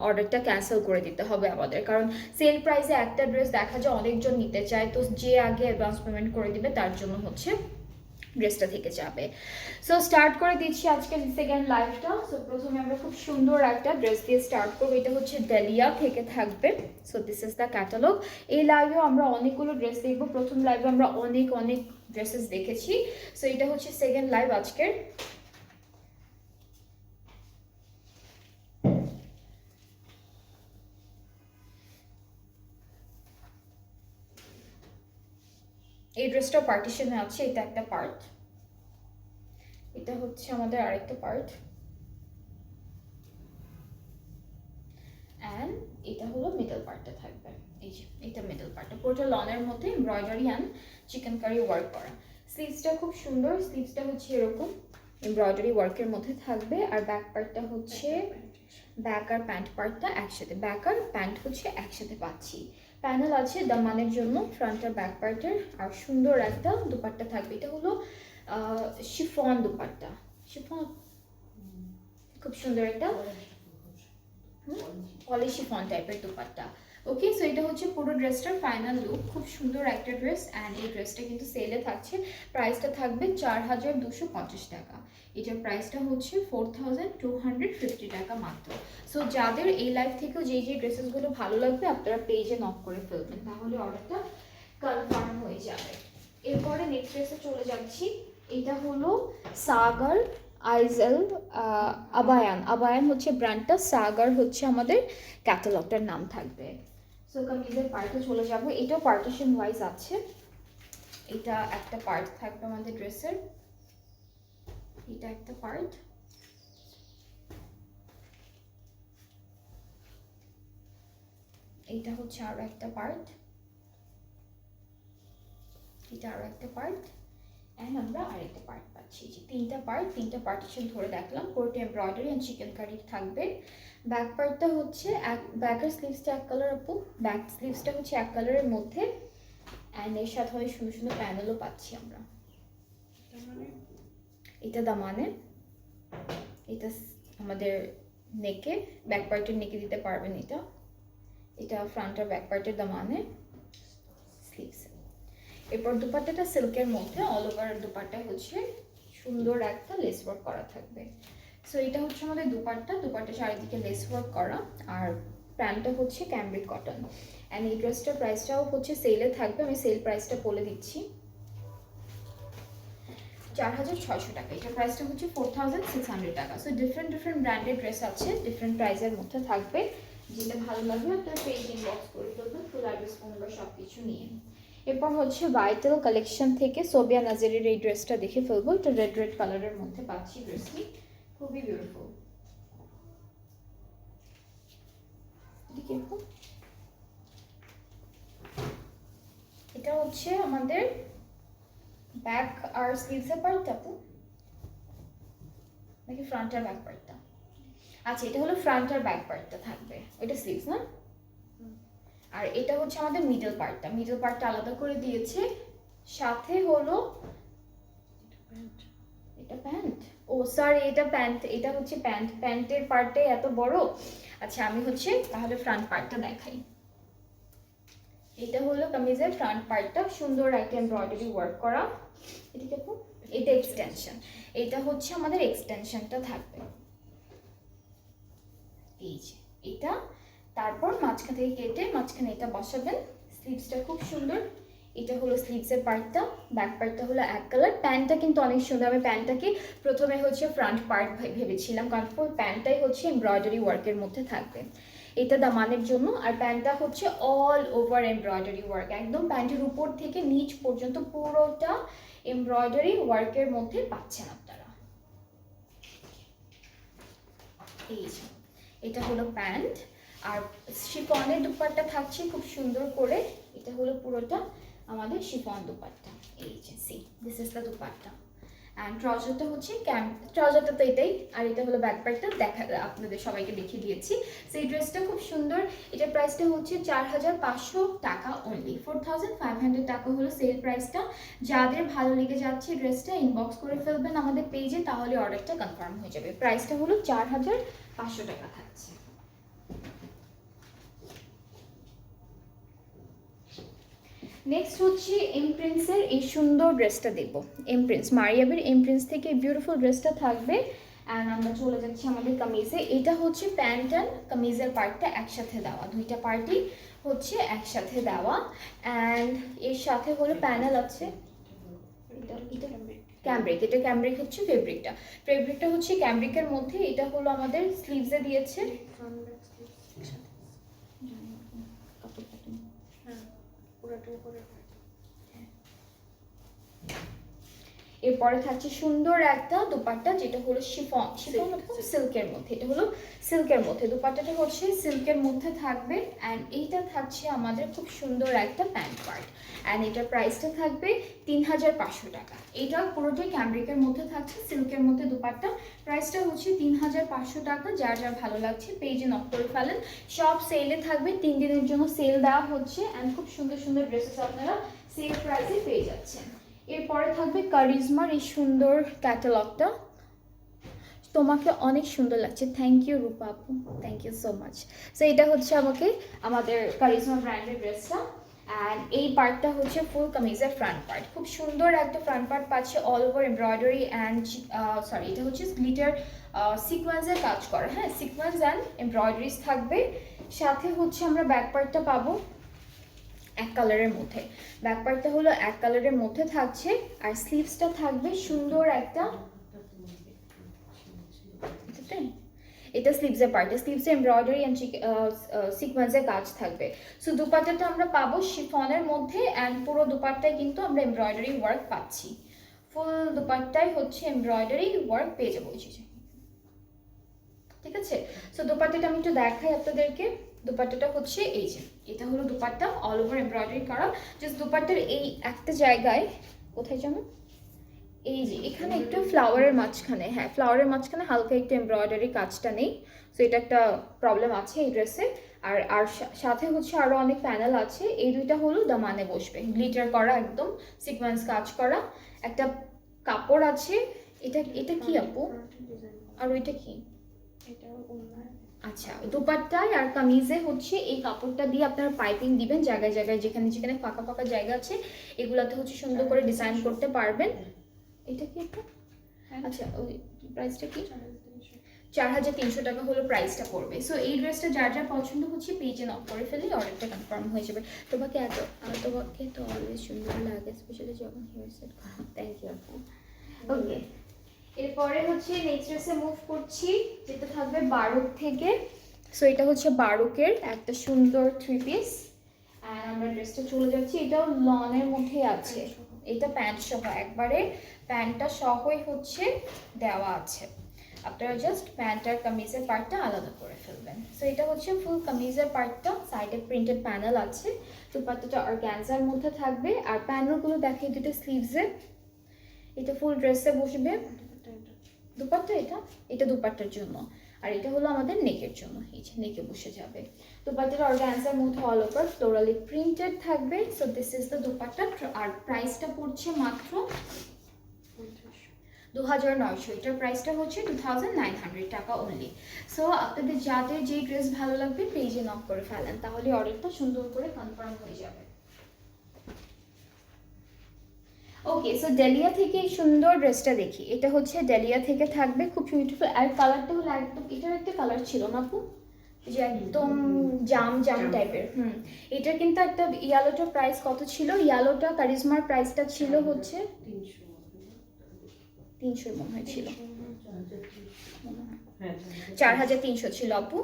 অর্ডারটা ক্যান্সেল করে দিতে হবে আমাদের, কারণ সেল প্রাইসে একটা ড্রেস দেখা যায় অনেকজন নিতে চায়, তো যে আগে অ্যাডভান্স পেমেন্ট করে দিবে তার জন্য হচ্ছে ড্রেসটা থেকে যাবে। সো স্টার্ট করে দিচ্ছি আজকের সেকেন্ড লাইভটা। সো প্রথমে আমরা খুব সুন্দর একটা ড্রেস দিয়ে স্টার্ট করবো, এটা হচ্ছে ডালিয়া থেকে থাকবে। So this is the catalogue. এই লাইভেও আমরা অনেকগুলো ড্রেস দেখবো, প্রথম লাইভে আমরা অনেক অনেক ড্রেসেস দেখেছি। সো এটা হচ্ছে সেকেন্ড লাইভ আজকের। এই ড্রেসটা পার্টিশনে আছে, এটা একটা পার্ট, এটা হচ্ছে আমাদের আরেকটা পার্ট, অ্যান্ড এটা হলো মিডল পার্টটা থাকবে। এই যে এটা মিডল পার্টটা পুরোটা লনের মধ্যে embroidery and chikankari work করা। স্লিভসটা খুব সুন্দর, স্লিভসটা হচ্ছে এরকম এমব্রয়ডারি ওয়ার্কের মধ্যে থাকবে। আর ব্যাক পার্টটা হচ্ছে ব্যাক আর প্যান্ট পার্টটা একসাথে, ব্যাক আর প্যান্ট হচ্ছে একসাথে পাচ্ছি। প্যানেল আছে দামানের জন্য ফ্রন্ট আর ব্যাক পার্টের। আর সুন্দর একটা দুপাট্টা থাকবে, এটা হলো শিফন দুপাট্টা, শিফন খুব সুন্দর একটা পলি শিফন টাইপের দুপাট্টা। ওকে, সো এটা হচ্ছে পুরো ড্রেসটার ফাইনাল লুক। খুব সুন্দর একটা ড্রেস, অ্যান্ড এই ড্রেসটা কিন্তু সেলে থাকছে, প্রাইসটা থাকবে 4250 টাকা। এটার প্রাইসটা হচ্ছে 4250 টাকা মাত্র। সো যাদের এই লাইফ থেকেও যে যে ড্রেসেসগুলো ভালো লাগবে আপনারা পেজে নক করে ফেলবেন, তাহলে অর্ডারটা কনফার্ম হয়ে যাবে। এরপরে নেক্সট ড্রেসে চলে যাচ্ছি, এটা হলো সাগার আইজেল আবায়ান। আবায়ান হচ্ছে ব্র্যান্ডটা, সাগার হচ্ছে আমাদের ক্যাটালগটার নাম থাকবে। সো কামিজের পার্টে চলে যাব, এটাও পার্টিশন ওয়াইজ আছে। এটা একটা পার্ট থাকবে আমাদের ড্রেসের, এটা একটা পার্ট, এটা হচ্ছে আরো একটা পার্ট, এটা আরো একটা পার্ট, অ্যান্ড আমরা আরেকটা পার্ট পাচ্ছি। যে তিনটা পার্ট, তিনটা পার্টিশন ধরে দেখলাম। পুরোটা এমব্রয়ডারি অ্যান্ড চিকেন কারি থাকবে। ব্যাক পার্টটা হচ্ছে ব্যাকের স্লিভসটা এক কালার আপু, ব্যাক স্লিভসটা হচ্ছে এক কালারের মধ্যে, অ্যান্ড এর সাথে অনেক সুন্দর সুন্দর প্যানেলও পাচ্ছি আমরা। এটা দামানে, এটা আমাদের নেকে, ব্যাক পার্টের নেকে দিতে পারবেন এটা, এটা ফ্রন্ট আর ব্যাক পার্টের দামানে, স্লিভস। এরপর দুপাট্টাটা সিল্কের মধ্যে, অল ওভার দুপাট্টা হচ্ছে সুন্দর একটা লেস ওয়ার্ক করা থাকবে। সো এটা হচ্ছে আমাদের দুপাট্টা, দুপাট্টা চারিদিকে লেস ওয়ার্ক করা, আর প্যান্টটা হচ্ছে ক্যামব্রিক কটন। অ্যান্ড এই ড্রেসটার প্রাইসটাও হচ্ছে সেলে থাকবে, আমি সেল প্রাইসটা বলে দিচ্ছি, 4600 টাকা। এটার প্রাইসটা হচ্ছে 4600 টাকা। সো ডিফারেন্ট ডিফারেন্ট ব্র্যান্ডের ড্রেস আছে, ডিফারেন্ট প্রাইসের মধ্যে থাকবে। যেটা ভালো লাগবে আপনারা পেজ ইনবক্স করে ফেলবেন, ফুল অ্যাড্রেস ফোন নাম্বার সব কিছু নিয়ে। এরপর হচ্ছে ভাইটাল কালেকশন থেকে সোবিয়া নাজেরের এই ড্রেসটা দেখে ফেলবো, এটা রেড রেড কালারের মধ্যে পাচ্ছি ড্রেসটি, খুবই বিউটিফুল। এটা হচ্ছে আমাদের ব্যাক আর স্লিভসের পার্টটা আপু, নাকি ফ্রন্ট আর ব্যাক পার্টটা? আচ্ছা, এটা হলো ফ্রন্ট আর ব্যাক পার্টটা থাকবে, এটা স্লিভস না? আর এটা হচ্ছে আমাদের মিডল পার্টটা, মিডল পার্টটা আলাদা করে দিয়েছে। সাথে হলো এটা প্যান্ট, ও সরি এটা প্যান্ট, এটা হচ্ছে প্যান্ট, প্যান্টের পার্টে এত বড়। আচ্ছা আমি হচ্ছে তাহলে ফ্রন্ট পার্টটা দেখাই। এটা হলো কামিজের ফ্রন্ট পার্টটা, সুন্দর একটা এমব্রয়ডারি ওয়ার্ক করা। এদিকে এটা এক্সটেনশন, এটা হচ্ছে আমাদের এক্সটেনশনটা থাকবে, এই যে এটা। তারপর মাঝখান থেকে কেটে মাঝখানে এটা বসাবেন। স্লিভসটা খুব সুন্দর, এটা হলো স্লিভসের পার্টটা, ব্যাক পার্টটা হলো এক কালার। প্যান্টটা কিন্তু অনেক সুন্দর, আমি প্যান্টটাকে প্রথমে হচ্ছে ফ্রন্ট পার্ট ভেবেছিলাম, কারণ ফুল প্যান্টটাই হচ্ছে এমব্রয়ডারি ওয়ার্কের মধ্যে থাকবে। এটা দামানের জন্য। আর প্যান্টটা হচ্ছে অল ওভার এমব্রয়ডারি ওয়ার্ক, একদম প্যান্টের উপর থেকে নিচ পর্যন্ত পুরোটা এমব্রয়ডারি ওয়ার্কের মধ্যে পাচ্ছেন আপনারা। এই যে এটা হলো প্যান্ট, আর শিফনের দুপাট্টা থাকছে খুব সুন্দর করে, এটা হলো পুরোটা আমাদের শিফন দুপাট্টা। এই যে see this is the dupatta, and ট্রাউজারটা হচ্ছে ট্রাউজারটা তো এটাই, আর এটা হলো ব্যাক পার্টটা, দেখা আপনাদের সবাইকে দেখিয়ে দিয়েছি। সেই ড্রেসটা খুব সুন্দর, এটার প্রাইসটা হচ্ছে 4500 টাকা অনলি, 4500 টাকা হলো সেল প্রাইসটা। যাদের ভালো লেগে যাচ্ছে ড্রেসটা ইনবক্স করে ফেলবেন আমাদের পেজে, তাহলে অর্ডারটা কনফার্ম হয়ে যাবে। প্রাইসটা হলো 4500 টাকা থাকছে। নেক্সট হচ্ছে এমপ্রিন্সের এই সুন্দর ড্রেসটা দেখবো। এমপ্রিন্স, মারিয়াবের এমপ্রিন্স থেকে বিউটিফুল ড্রেসটা থাকবে। অ্যান্ড আমরা চলে যাচ্ছি আমাদের কামিজে। এটা হচ্ছে প্যান্ট অ্যান্ড কামিজের পার্টটা একসাথে দেওয়া, দুইটা পার্টই হচ্ছে একসাথে দেওয়া। অ্যান্ড এর সাথে হলো প্যানেল আছে। এটা ক্যামব্রিক, এটা ক্যামব্রিক হচ্ছে ফেব্রিকটা। ফেব্রিকটা হচ্ছে ক্যামব্রিকের মধ্যে। এটা হলো আমাদের স্লিভসে দিয়েছে। এরপরে থাকছে সুন্দর একটা দুপাট্টা, যেটা হলো শিফন, শিফন সিল্কের মধ্যে। এটা হলো সিল্কের মধ্যে, দুপাট্টাটা হচ্ছে সিল্কের মধ্যে থাকবে। অ্যান্ড এইটা থাকছে আমাদের খুব সুন্দর একটা প্যান্ট পার্ট। অ্যান্ড এটার প্রাইসটা থাকবে 3500 টাকা। এটা পুরোটাই ক্যামব্রিকের মধ্যে থাকছে, সিল্কের মধ্যে দুপাট্টা। প্রাইসটা হচ্ছে 3500 টাকা। যার যার ভালো লাগছে পেজে নক করে ফেলেন। সব সেলে থাকবে, 3 দিনের জন্য সেল দেওয়া হচ্ছে। অ্যান্ড খুব সুন্দর সুন্দর ড্রেসেস আপনারা সেল প্রাইসে পেয়ে যাচ্ছেন। এরপরে থাকবে কারিজমার এই সুন্দর ক্যাটালগটা। তোমাকে অনেক সুন্দর লাগছে, থ্যাংক ইউ রূপা আপু, thank you so much. So এটা হচ্ছে আমাদের কারিজমা ব্র্যান্ডের ড্রেসটা। অ্যান্ড এই পার্টটা হচ্ছে ফুল কামিজের ফ্রন্ট পার্ট। খুব সুন্দর একটা ফ্রন্ট পার্ট পাচ্ছে, all over embroidery and sorry, এটা হচ্ছে গ্লিটার সিকোয়েন্সের কাজ করা। হ্যাঁ, সিকোয়েন্স অ্যান্ড এমব্রয়ডারিজ থাকবে। সাথে হচ্ছে আমরা ব্যাক পার্টটা পাবো এক কালারের মধ্যে। ব্যাক পার্টটা হলো এক কালারের মধ্যে থাকছে। আর স্লিভসটা থাকবে সুন্দর একটা, এটা স্লিভসের পার্ট, স্লিভসে এমব্রয়ডারি অ্যান্ড সিকোয়েন্সের কাজ থাকবে। সো দুপাট্টাটা আমরা পাবো শিফনের মধ্যে। অ্যান্ড পুরো দুপাট্টায় কিন্তু আমরা এমব্রয়ডারি ওয়ার্ক পাচ্ছি। ফুল দুপাট্টায় হচ্ছে এমব্রয়ডারি ওয়ার্ক পেয়ে যাবো, ঠিক আছে। সো দুপাট্টাটা আমি একটু দেখাই আপনাদেরকে। দুপাট্টাটা হচ্ছে এই যে, এটা হলো দুপাট্টা, অল ওভার এমব্রয়ডারি করা। জাস্ট দুপাট্টার এই একটা জায়গায়, কোথায় জানো, এই যে এখানে একটু ফ্লাওয়ারের মাঝখানে, হ্যাঁ ফ্লাওয়ারের মাঝখানে হালকা একটু এমব্রয়ডারি কাজটা নেই। সো এটা একটা প্রবলেম আছে এই ড্রেসে। আর আর সাথে হচ্ছে আরও অনেক প্যানেল আছে। এই দুইটা হলো দামানে বসবে, গ্লিটার করা, একদম সিকোয়েন্স কাজ করা। একটা কাপড় আছে, এটা এটা কি আপু, আর ওইটা কি? আচ্ছা, দুপাট্টায় আর কামিজে হচ্ছে এই কাপড়টা দিয়ে আপনারা পাইপিং দিবেন জায়গায় জায়গায়, যেখানে যেখানে ফাঁকা ফাঁকা জায়গা আছে এগুলাতে হচ্ছে সুন্দর করে ডিজাইন করতে পারবেন। এটা কি একটা, আচ্ছা ওই প্রাইসটা কি? 4300 টাকা হলো প্রাইসটা পড়বে। সো এই ড্রেসটা যার যার পছন্দ হচ্ছে পেজে নক করে ফেলে অর্ডারটা কনফার্ম হয়ে যাবে। তোমাকে তোমাকে তো অলওয়েজ সুন্দর লাগে, স্পেশালি যখন হেয়ার সেট করা। থ্যাংক ইউ আপু। ওকে, এরপরে হচ্ছে নেক্সট ড্রেসে মুভ করছি, যেটা থাকবে বারুক থেকে। সো এটা হচ্ছে বারুকের একটা সুন্দর 3 পিস। আর আমরা ড্রেসটা চলে যাচ্ছি, এটাও লনের মধ্যে আছে। এটা প্যান্ট সহ, একবারে প্যান্টটা সহই হচ্ছে দেওয়া আছে। আপনারা জাস্ট প্যান্ট আর কামিজের পার্টটা আলাদা করে ফেলবেন। সো এটা হচ্ছে ফুল কামিজের পার্টটা, সাইডে প্রিন্টেড প্যানেল আছে। দুপাট্টাটা অর্গানজার মধ্যে থাকবে। আর প্যানেলগুলো দেখে দুটো স্লিভসে, এটা ফুল ড্রেসে বসবে। দুপাট্টা এটা দুপাট্টার জন্য। আর এটা হলো আমাদের নেকের জন্য, এই যে নেকে বসে যাবে। দুপাট্টাটা অর্গানজার মধ্যে অল ওভার ফ্লোরালি প্রিন্টেড থাকবে। So this is the dupatta. আর প্রাইসটা পড়ছে মাত্র 2900। এটার প্রাইসটা হচ্ছে 2900 টাকা অনলি। সো আপনাদের যাদের যেই ড্রেস ভালো লাগবে পেজে নক করে ফেলেন, তাহলে অর্ডারটা সুন্দর করে কনফার্ম হয়ে যাবে। ওকে, সো ডেলিয়া থেকে এই সুন্দর ড্রেসটা দেখি। এটা হচ্ছে ডেলিয়া থেকে থাকবে, খুব বিউটিফুল। আর কালারটা হলো একদম, এটার একটা কালার ছিল না আপু, যে একদম জাম জাম টাইপের। এটার কিন্তু একটা ইয়েলোটার প্রাইস কত ছিল? ইয়েলোটা কারিজমার প্রাইসটা ছিল হচ্ছে 300 মনে হয় ছিল, 4300 ছিল আপু।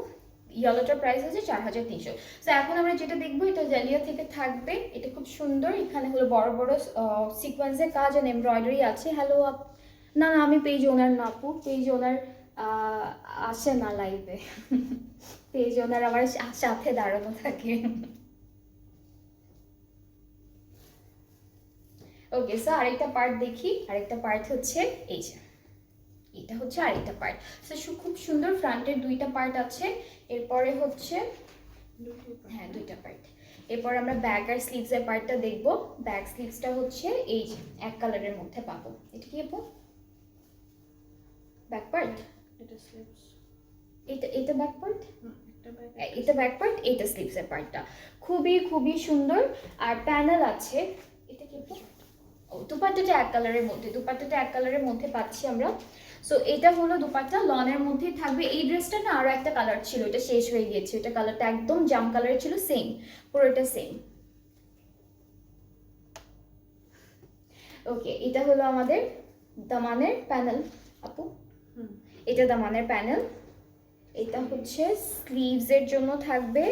ইয়েলোটার প্রাইস হচ্ছে 4300। সো এখন আমরা যেটা দেখবো এটা জালিয়া থেকে থাকবে। এটা খুব সুন্দর, এখানে হলো বড় বড় সিকোয়েন্সের কাজ আর এমব্রয়ডারি আছে। হ্যালো না না, আমি পেজ ওনার না আপু, পেজ ওনার আসে না লাইভে। পেজ ওনার আমার সাথে দাঁড়ানো থাকে। ওকে, সো আরেকটা পার্ট দেখি। আরেকটা পার্ট হচ্ছে এই যে, এটা হচ্ছে আরেকটা পার্ট। সো খুব সুন্দর, ফ্রন্টের দুইটা পার্ট আছে। এরপরে হচ্ছে, হ্যাঁ দুইটা পার্ট। এরপর আমরা ব্যাক আর স্লিভসের পার্টটা দেখব। ব্যাক স্লিভসটা হচ্ছে এই যে এক কালারের মধ্যে পাবো। এটা কি আপু ব্যাক পার্ট? এটা স্লিভস, এটা ব্যাক পার্ট। এটা ব্যাক পার্ট, এটা স্লিভসের পার্টটা। খুবই খুবই সুন্দর। আর প্যানেল আছে। এটা কি দুপাট্টাটা এক কালারের মধ্যে, দুপাট্টাটা এক কালারের মধ্যে পাচ্ছি আমরা। সো এটা হলো দুপাট্টা, লনের মধ্যেই থাকবে। এই ড্রেসটা না আরো একটা কালার ছিল, এটা শেষ হয়ে গিয়েছে। এটা কালারটা একদম জাম কালারের ছিল, সেম, পুরোটা সেম। ওকে, এটা হলো আমাদের দামানের প্যানেল আপু, এটা দামানের প্যানেল। এটা হচ্ছে স্লিভসের জন্য থাকবে,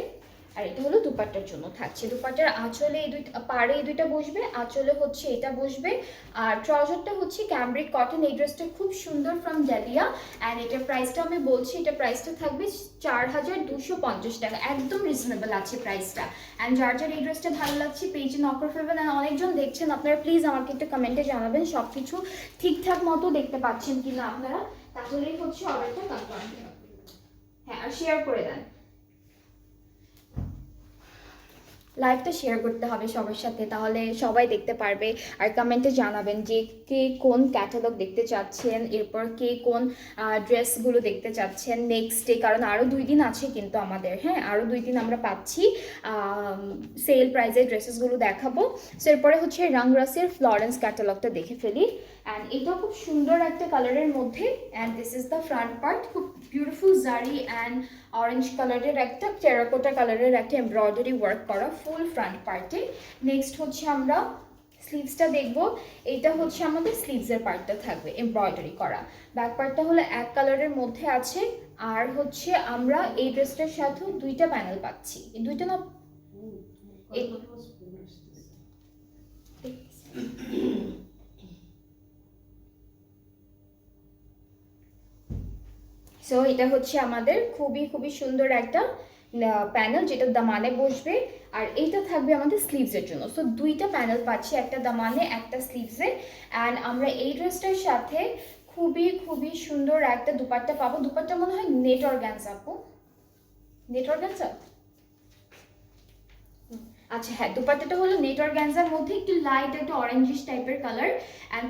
আর এটা হলো দুপাট্টার জন্য থাকছে। দুপাট্টার আঁচলে এই দুইটা পাড়ে এই দুইটা বসবে, আঁচলে হচ্ছে এটা বসবে। আর ট্রাউজারটা হচ্ছে ক্যামব্রিক কটন। এই ড্রেসটা খুব সুন্দর ফ্রম ডালিয়া। অ্যান্ড এটার প্রাইসটা আমি বলছি, এটা প্রাইসটা থাকবে 4250 টাকা, একদম রিজনেবল আছে প্রাইসটা। অ্যান্ড যার যার এই ড্রেসটা ভালো লাগছে পেজে নক করে ফেলবেন। অ্যান্ড অনেকজন দেখছেন, আপনারা প্লিজ আমাকে একটু কমেন্টে জানাবেন সব কিছু ঠিকঠাক মতো দেখতে পাচ্ছেন কিনা আপনারা, তাহলেই হচ্ছে অর্ডারটা কনফার্ম হবে। হ্যাঁ, আর শেয়ার করে দেন, লাইভটা শেয়ার করতে হবে সবার সাথে, তাহলে সবাই দেখতে পারবে। আর কমেন্টে জানাবেন যে কে কোন ক্যাটালগ দেখতে চাচ্ছেন, এরপর কে কোন ড্রেসগুলো দেখতে চাচ্ছেন নেক্সট ডে, কারণ আরও 2 দিন আছে কিন্তু আমাদের। হ্যাঁ, আরও 2 দিন আমরা পাচ্ছি সেল প্রাইজের ড্রেসেসগুলো দেখাবো। সো এরপরে হচ্ছে রাংরাসের ফ্লরেন্স ক্যাটালগটা দেখে ফেলি। অ্যান্ড এটা খুব সুন্দর একটা কালারের মধ্যে। And this is the front part, খুব বিউটিফুল জারি অ্যান্ড অরেঞ্জ কালারের একটা টেরাকোটা কালারের একটা এমব্রয়ডারি ওয়ার্ক করা ফুল ফ্রন্ট পার্টে। নেক্সট হচ্ছে আমরা স্লিভসটা দেখব। এটা হচ্ছে আমাদের স্লিভসের পার্টটা থাকবে এমব্রয়ডারি করা। ব্যাক পার্টটা হলো এক কালারের মধ্যে আছে। আর হচ্ছে আমরা এই ড্রেসটার সাথেও 2টা প্যানেল পাচ্ছি, এই 2টা না সো এটা হচ্ছে আমাদের খুবই খুবই সুন্দর একটা প্যানেল, যেটা দামানে বসবে। আর এইটা থাকবে আমাদের স্লিভসের জন্য। সো 2টা প্যানেল পাচ্ছি, একটা দামানে একটা স্লিভসে। অ্যান্ড আমরা এই ড্রেসটার সাথে খুবই খুবই সুন্দর একটা দুপাট্টা পাবো। দুপাট্টা মনে হয় নেট অর্গানজা আপু, নেট অর্গানজা। আচ্ছা হ্যাঁ, দুপাট্টাটা হলো নেট অর্গানজার মধ্যে একটু লাইট একটা অরেঞ্জিশ টাইপের কালার। অ্যান্ড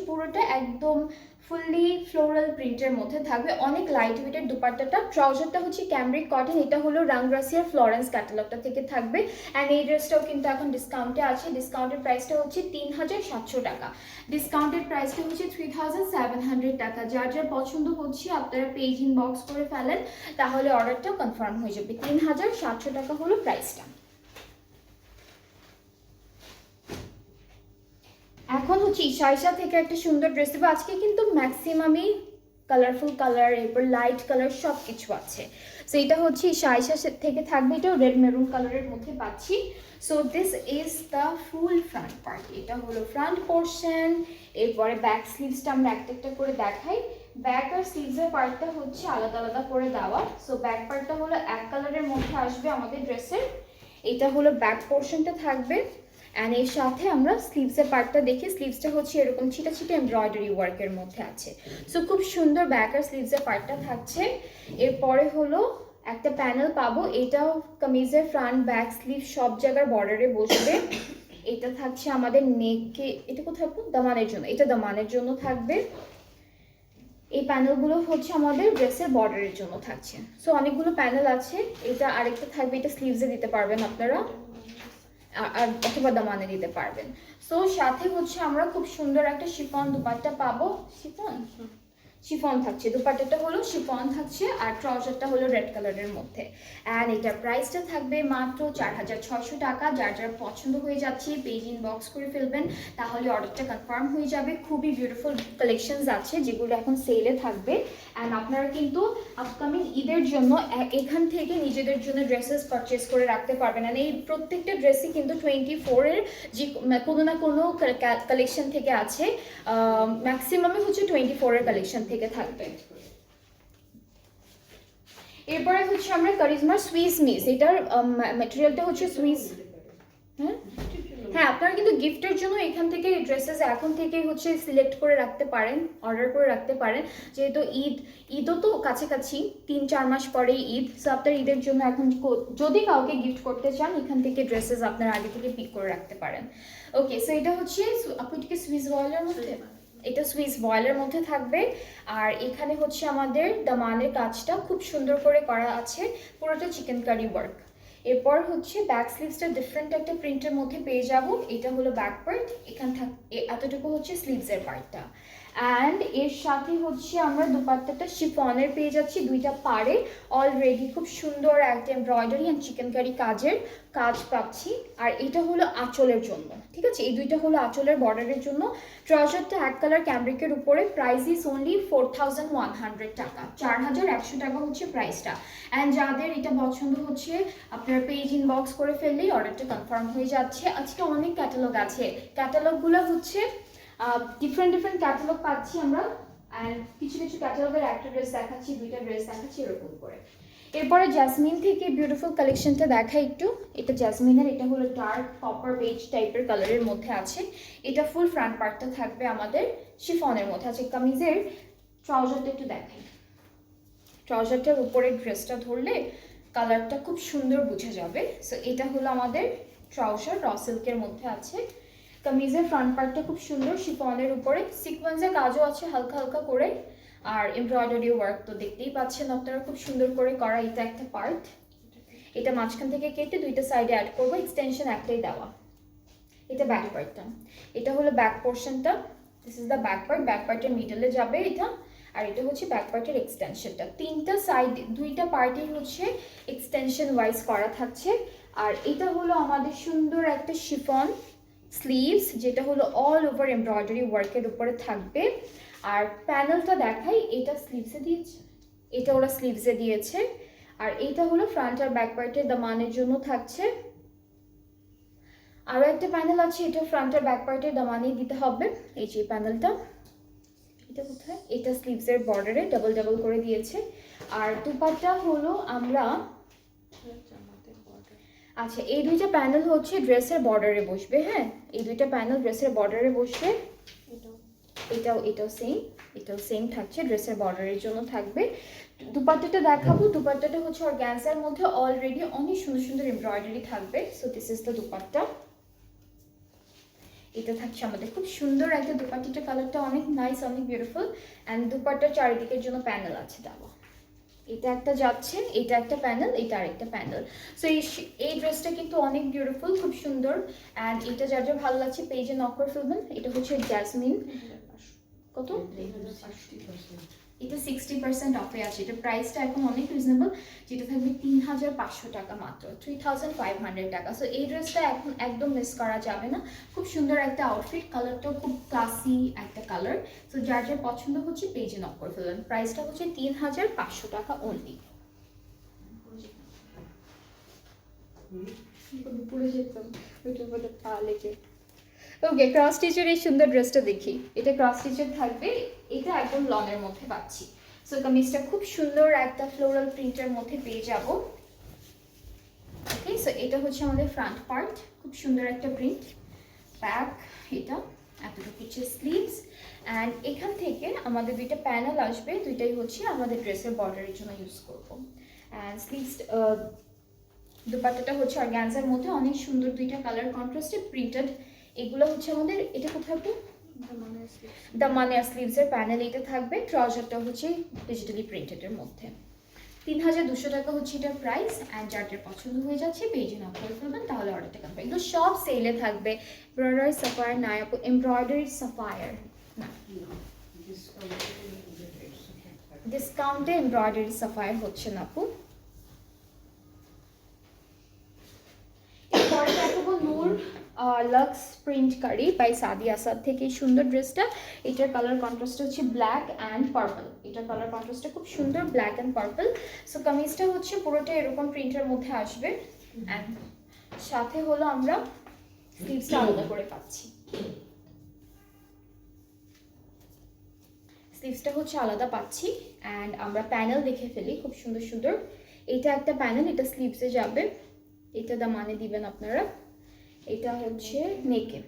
পুরোটা একদম ফুললি ফ্লোরাল প্রিন্টের মধ্যে থাকবে, অনেক লাইট ওয়েটের দুপাট্টাটা। ট্রাউজারটা হচ্ছে ক্যামব্রিক কটন, এটা হলো রাংরাসিয়ার ফ্লোরেন্স ক্যাটালগটা থেকে থাকবে। অ্যান্ড এই ড্রেসটাও কিন্তু এখন ডিসকাউন্টে আছে, ডিসকাউন্টের প্রাইসটা হচ্ছে 3700 টাকা, ডিসকাউন্টের প্রাইসটা হচ্ছে 3700 টাকা। যার যার পছন্দ হচ্ছে আপনারা পেজ ইনবক্স করে ফেলেন, তাহলে অর্ডারটা কনফার্ম হয়ে যাবে। 3700 টাকা হলো প্রাইসটা। এখন হচ্ছে ঈশা থেকে একটা সুন্দর ড্রেস দেবো। আজকে কিন্তু ম্যাক্সিমামই কালারফুল কালার, এরপর লাইট কালার সব কিছু আছে। সো এটা হচ্ছে ঈশা থেকে থাকবে, এটাও রেড মেরুন কালারের মধ্যে পাচ্ছি। So this is the full front part, এটা হলো ফ্রন্ট পোর্শন। এরপরে ব্যাক স্লিভসটা আমরা একটা একটা করে দেখাই। ব্যাক আর স্লিভসের পার্টটা হচ্ছে আলাদা আলাদা করে দেওয়া। সো ব্যাক পার্টটা হলো এক কালারের মধ্যে আসবে আমাদের ড্রেসের, এটা হলো ব্যাক পোর্শনটা থাকবে। অ্যান্ড এর সাথে আমরা স্লিভসের পার্টটা দেখি, স্লিভসটা হচ্ছে এরকম ছিটা ছিটা এমব্রয়ডারি ওয়ার্কের মধ্যে আছে। সো খুব সুন্দর ব্যাক আর স্লিভসের পার্টটা থাকছে। এরপরে হলো একটা প্যানেল পাবো, এটাও কামিজের ফ্রন্ট ব্যাক স্লিভ সব জায়গার বর্ডারে বসবে। এটা থাকছে আমাদের নেকে, এটা কোথায় দামানের জন্য, এটা দামানের জন্য থাকবে। এই প্যানেলগুলো হচ্ছে আমাদের ড্রেসের বর্ডারের জন্য থাকছে। সো অনেকগুলো প্যানেল আছে। এটা আরেকটা থাকবে, এটা স্লিভসে দিতে পারবেন আপনারা, আর অথবা দামানে দিতে পারবেন। সো সাথে হচ্ছে আমরা খুব সুন্দর একটা শিফন দুপাট্টা পাবো, শিফন থাকছে, দুপাট্টাটা হলো শিফন থাকছে। আর ট্রাউজারটা হলো রেড কালারের মধ্যে। অ্যান্ড এটার প্রাইসটা থাকবে মাত্র 4600 টাকা। যার যার পছন্দ হয়ে যাচ্ছে পেজ ইনবক্স করে ফেলবেন, তাহলে অর্ডারটা কনফার্ম হয়ে যাবে। খুবই বিউটিফুল কালেকশনস আছে যেগুলো এখন সেলে থাকবে। অ্যান্ড আপনারা কিন্তু আপকামিং ঈদের জন্য এখান থেকে নিজেদের জন্য ড্রেসেস পারচেস করে রাখতে পারবেন। আর এই প্রত্যেকটা ড্রেসই কিন্তু 24-এর যে কোনো না কোনো কালেকশন থেকে আছে, ম্যাক্সিমামই হচ্ছে 24-এর কালেকশন থেকে থাকবে। এরপরে হচ্ছে আমরা কারিজমার সুইস মিস, এটার ম্যাটেরিয়ালটা হচ্ছে সুইস। হ্যাঁ, আপনারা কিন্তু গিফটের জন্য এখান থেকে ড্রেসেস এখন থেকে হচ্ছে সিলেক্ট করে রাখতে পারেন, অর্ডার করে রাখতে পারেন। যেহেতু ঈদও তো কাছাকাছি, 3-4 মাস পরেই ঈদ। সো আপনার ঈদের জন্য এখন যদি কাউকে গিফট করতে চান, এখান থেকে ড্রেসেস আপনারা আগে থেকে পিক করে রাখতে পারেন। ওকে, সো এটা হচ্ছে আপনি কি সুইস ওয়ালের মধ্যে এটা সুইস ভয়েলের মধ্যে থাকবে। আর এখানে হচ্ছে আমাদের দামানের কাজটা খুব সুন্দর করে করা আছে, পুরোটা চিকেন কারি ওয়ার্ক। এরপর হচ্ছে ব্যাক স্লিভসটা ডিফারেন্ট একটা প্রিন্টের মধ্যে পেয়ে যাব। এটা হলো ব্যাক পার্ট, এখান এতটুকু হচ্ছে স্লিভসের পার্টটা। অ্যান্ড এর সাথে হচ্ছে আমরা দুপাট্টাটা শিফনের পেয়ে যাচ্ছি দুইটা পাড়ে অলরেডি খুব সুন্দর একটা এমব্রয়ডারি অ্যান্ড চিকেন কারি কাজের কাজ পাচ্ছি। আর এটা হলো আঁচলের জন্য, ঠিক আছে, এই দুইটা হলো আঁচলের বর্ডারের জন্য। ট্রাউজারটা এক কালার ক্যামব্রিকের উপরে, প্রাইস ইজ অনলি 4100 টাকা, 4100 টাকা হচ্ছে প্রাইসটা। অ্যান্ড যাদের এটা পছন্দ হচ্ছে আপনার পেজ ইনবক্স করে ফেললেই অর্ডারটা কনফার্ম হয়ে যাচ্ছে। আজকে অনেক ক্যাটালগ আছে, ক্যাটালগুলো হচ্ছে ডিফারেন্ট ক্যাটালগ পাচ্ছি আমরা। অ্যান্ড কিছু কিছু ক্যাটালগের একটা ড্রেস দেখাচ্ছি, দুইটা ড্রেস দেখাচ্ছি এরকম করে। এরপরে জাসমিন থেকে বিউটিফুল কালেকশনটা দেখা একটু। এটা জাসমিনের, এটা হলো ডার্ক কপার বেজ টাইপের কালারের মধ্যে আছে। এটা ফুল ফ্রন্ট পার্টটা থাকবে আমাদের শিফনের মধ্যে আছে। কামিজের ট্রাউজারটা একটু দেখাই, ট্রাউজারটার উপরে ড্রেসটা ধরলে কালারটা খুব সুন্দর বোঝা যাবে। সো এটা হলো আমাদের ট্রাউজার, র সিল্কের মধ্যে আছে। কামিজের ফ্রন্ট পার্টটা খুব সুন্দর শিফনের উপরে, সিকোয়েন্সের কাজও আছে হালকা হালকা করে। আর এমব্রয়ডারি ওয়ার্ক তো দেখতেই পাচ্ছেন আপনারা, খুব সুন্দর করে করা। এটা একটা পার্ট, এটা মাঝখান থেকে কেটে দুইটা সাইডে অ্যাড করবো, এক্সটেনশন একটাই দেওয়া। এটা ব্যাক পার্টটা, এটা হলো ব্যাক পোর্শনটা, this is the back part. Back পার্টের মিডলে যাবে এটা। আর এটা হচ্ছে ব্যাক পার্টের এক্সটেনশনটা, তিনটা সাইড দুইটা পার্টই হচ্ছে এক্সটেনশন ওয়াইজ করা থাকছে। আর এটা হলো আমাদের সুন্দর একটা শিফন স্লিভস, যেটা হলো অল ওভার এমব্রয়ডারি ওয়ার্কের উপরে থাকবে। আর প্যানেলটা দেখাই, এটা স্লিভসে দিয়েছে, এটা ওরা স্লিভসে দিয়েছে। আর এইটা হলো ফ্রন্ট আর ব্যাক পার্টের দামানের জন্য থাকছে। আরও একটা প্যানেল আছে, এটা ফ্রন্ট আর ব্যাক পার্টের দামানেই দিতে হবে। এই যে প্যানেলটা, এটা কোথায়, এটা স্লিভসের বর্ডারে ডাবল ডাবল করে দিয়েছে। আর দুপাট্টা হলো আমরা, আচ্ছা এই দুইটা প্যানেল হচ্ছে ড্রেসের বর্ডারে বসবে। হ্যাঁ, এই দুইটা প্যানেল ড্রেসের বর্ডারে বসবে। এটাও সেম থাকছে, ড্রেসের বর্ডারের জন্য থাকবে। দুপাট্টাটা দেখাবো, দুপাট্টাটা হচ্ছে অর্গানজার মধ্যে অলরেডি অনেক সুন্দর সুন্দর এমব্রয়ডারি থাকবে। So this is the dupatta, এটা থাকছে আমাদের খুব সুন্দর একটা দুপাট্টাটা, কালারটা অনেক নাইস, অনেক বিউটিফুল। অ্যান্ড দুপাট্টার চারিদিকের জন্য প্যানেল আছে দেওয়া। এটা একটা যাচ্ছে, এটা একটা প্যানেল, এটা আরেকটা প্যানেল। সো এই ড্রেসটা কিন্তু অনেক বিউটিফুল, খুব সুন্দর। অ্যান্ড এটা যার যা ভালো লাগছে পেজে নক করে ফেলবেন। এটা হচ্ছে জাসমিন, কত, এটা 60% অফে আছে। এটা প্রাইসটা এখন অনেক রিজনেবল, যেটা থাকবে 3500 টাকা মাত্র, 3500 টাকা। সো এই ড্রেসটা এখন একদম মিস করা যাবে না, খুব সুন্দর একটা আউটফিট, কালারটাও খুব ক্লাসি একটা কালার। সো যার যার পছন্দ হচ্ছে পেজে নক করে ফেলবেন। প্রাইসটা হচ্ছে 3500 টাকা অনলি। পুরো যেতাম ওইটা বলে পা লেগে। ওকে, ক্রস স্টিচের এই সুন্দর ড্রেসটা দেখি। এটা ক্রস স্টিচের থাকবে, এটা একদম লনের মধ্যে পাচ্ছি। সো কামিজটা খুব সুন্দর একটা ফ্লোরাল প্রিন্টের মধ্যে পেয়ে যাব। ওকে, সো এটা হচ্ছে আমাদের ফ্রন্ট পার্ট, খুব সুন্দর একটা প্রিন্ট। ব্যাক এটা এতটুকু হচ্ছে স্লিভস। অ্যান্ড এখান থেকে আমাদের দুইটা প্যানেল আসবে, দুইটাই হচ্ছে আমাদের ড্রেসের বর্ডারের জন্য ইউজ করব। অ্যান্ড স্লিভস দুপাট্টাটা হচ্ছে অর্গানজার মধ্যে অনেক সুন্দর দুইটা কালার কন্ট্রাস্টে প্রিন্টেড। এগুলো হচ্ছে আমাদের, এটা কোথায় দামানের স্লিভসের প্যানেল এটা থাকবে। ট্রাউজারটা হচ্ছে ডিজিটালি প্রিন্টেডের মধ্যে। 3200 টাকা হচ্ছে এটার প্রাইস। অ্যান্ড যার যার পছন্দ হয়ে যাচ্ছে পেজে নক করে ফেলবেন, তাহলে অর্ডারটা কনফার্ম। এগুলো সব সেলে থাকবে। এমব্রয়ডারি সাফায়ার না আপু, এমব্রয়ডারি সাফায়ার না, ডিসকাউন্টে এমব্রয়ডারি সাফায়ার হচ্ছে না আপু। এরপরে দেখাবো নূর লাক্স প্রিন্ট কারি বাই সাদি আসাদ থেকে এই সুন্দর ড্রেসটা। এটার কালার কন্ট্রাস্ট হচ্ছে ব্ল্যাক অ্যান্ড পার্পল। এটার কালার কন্ট্রাস্টটা খুব সুন্দর, ব্ল্যাক অ্যান্ড পার্পল। সো কামিজটা হচ্ছে পুরোটা এরকম প্রিন্টের মধ্যে আসবে। অ্যান্ড সাথে হলো আমরা স্লিভসটা আলাদা করে পাচ্ছি, স্লিভসটা হচ্ছে আলাদা পাচ্ছি। অ্যান্ড আমরা প্যানেল দেখে ফেলি, খুব সুন্দর সুন্দর। এটা একটা প্যানেল, এটা স্লিভসে যাবে, এটা দামানে দিবেন আপনারা। এটা হচ্ছে নেকে,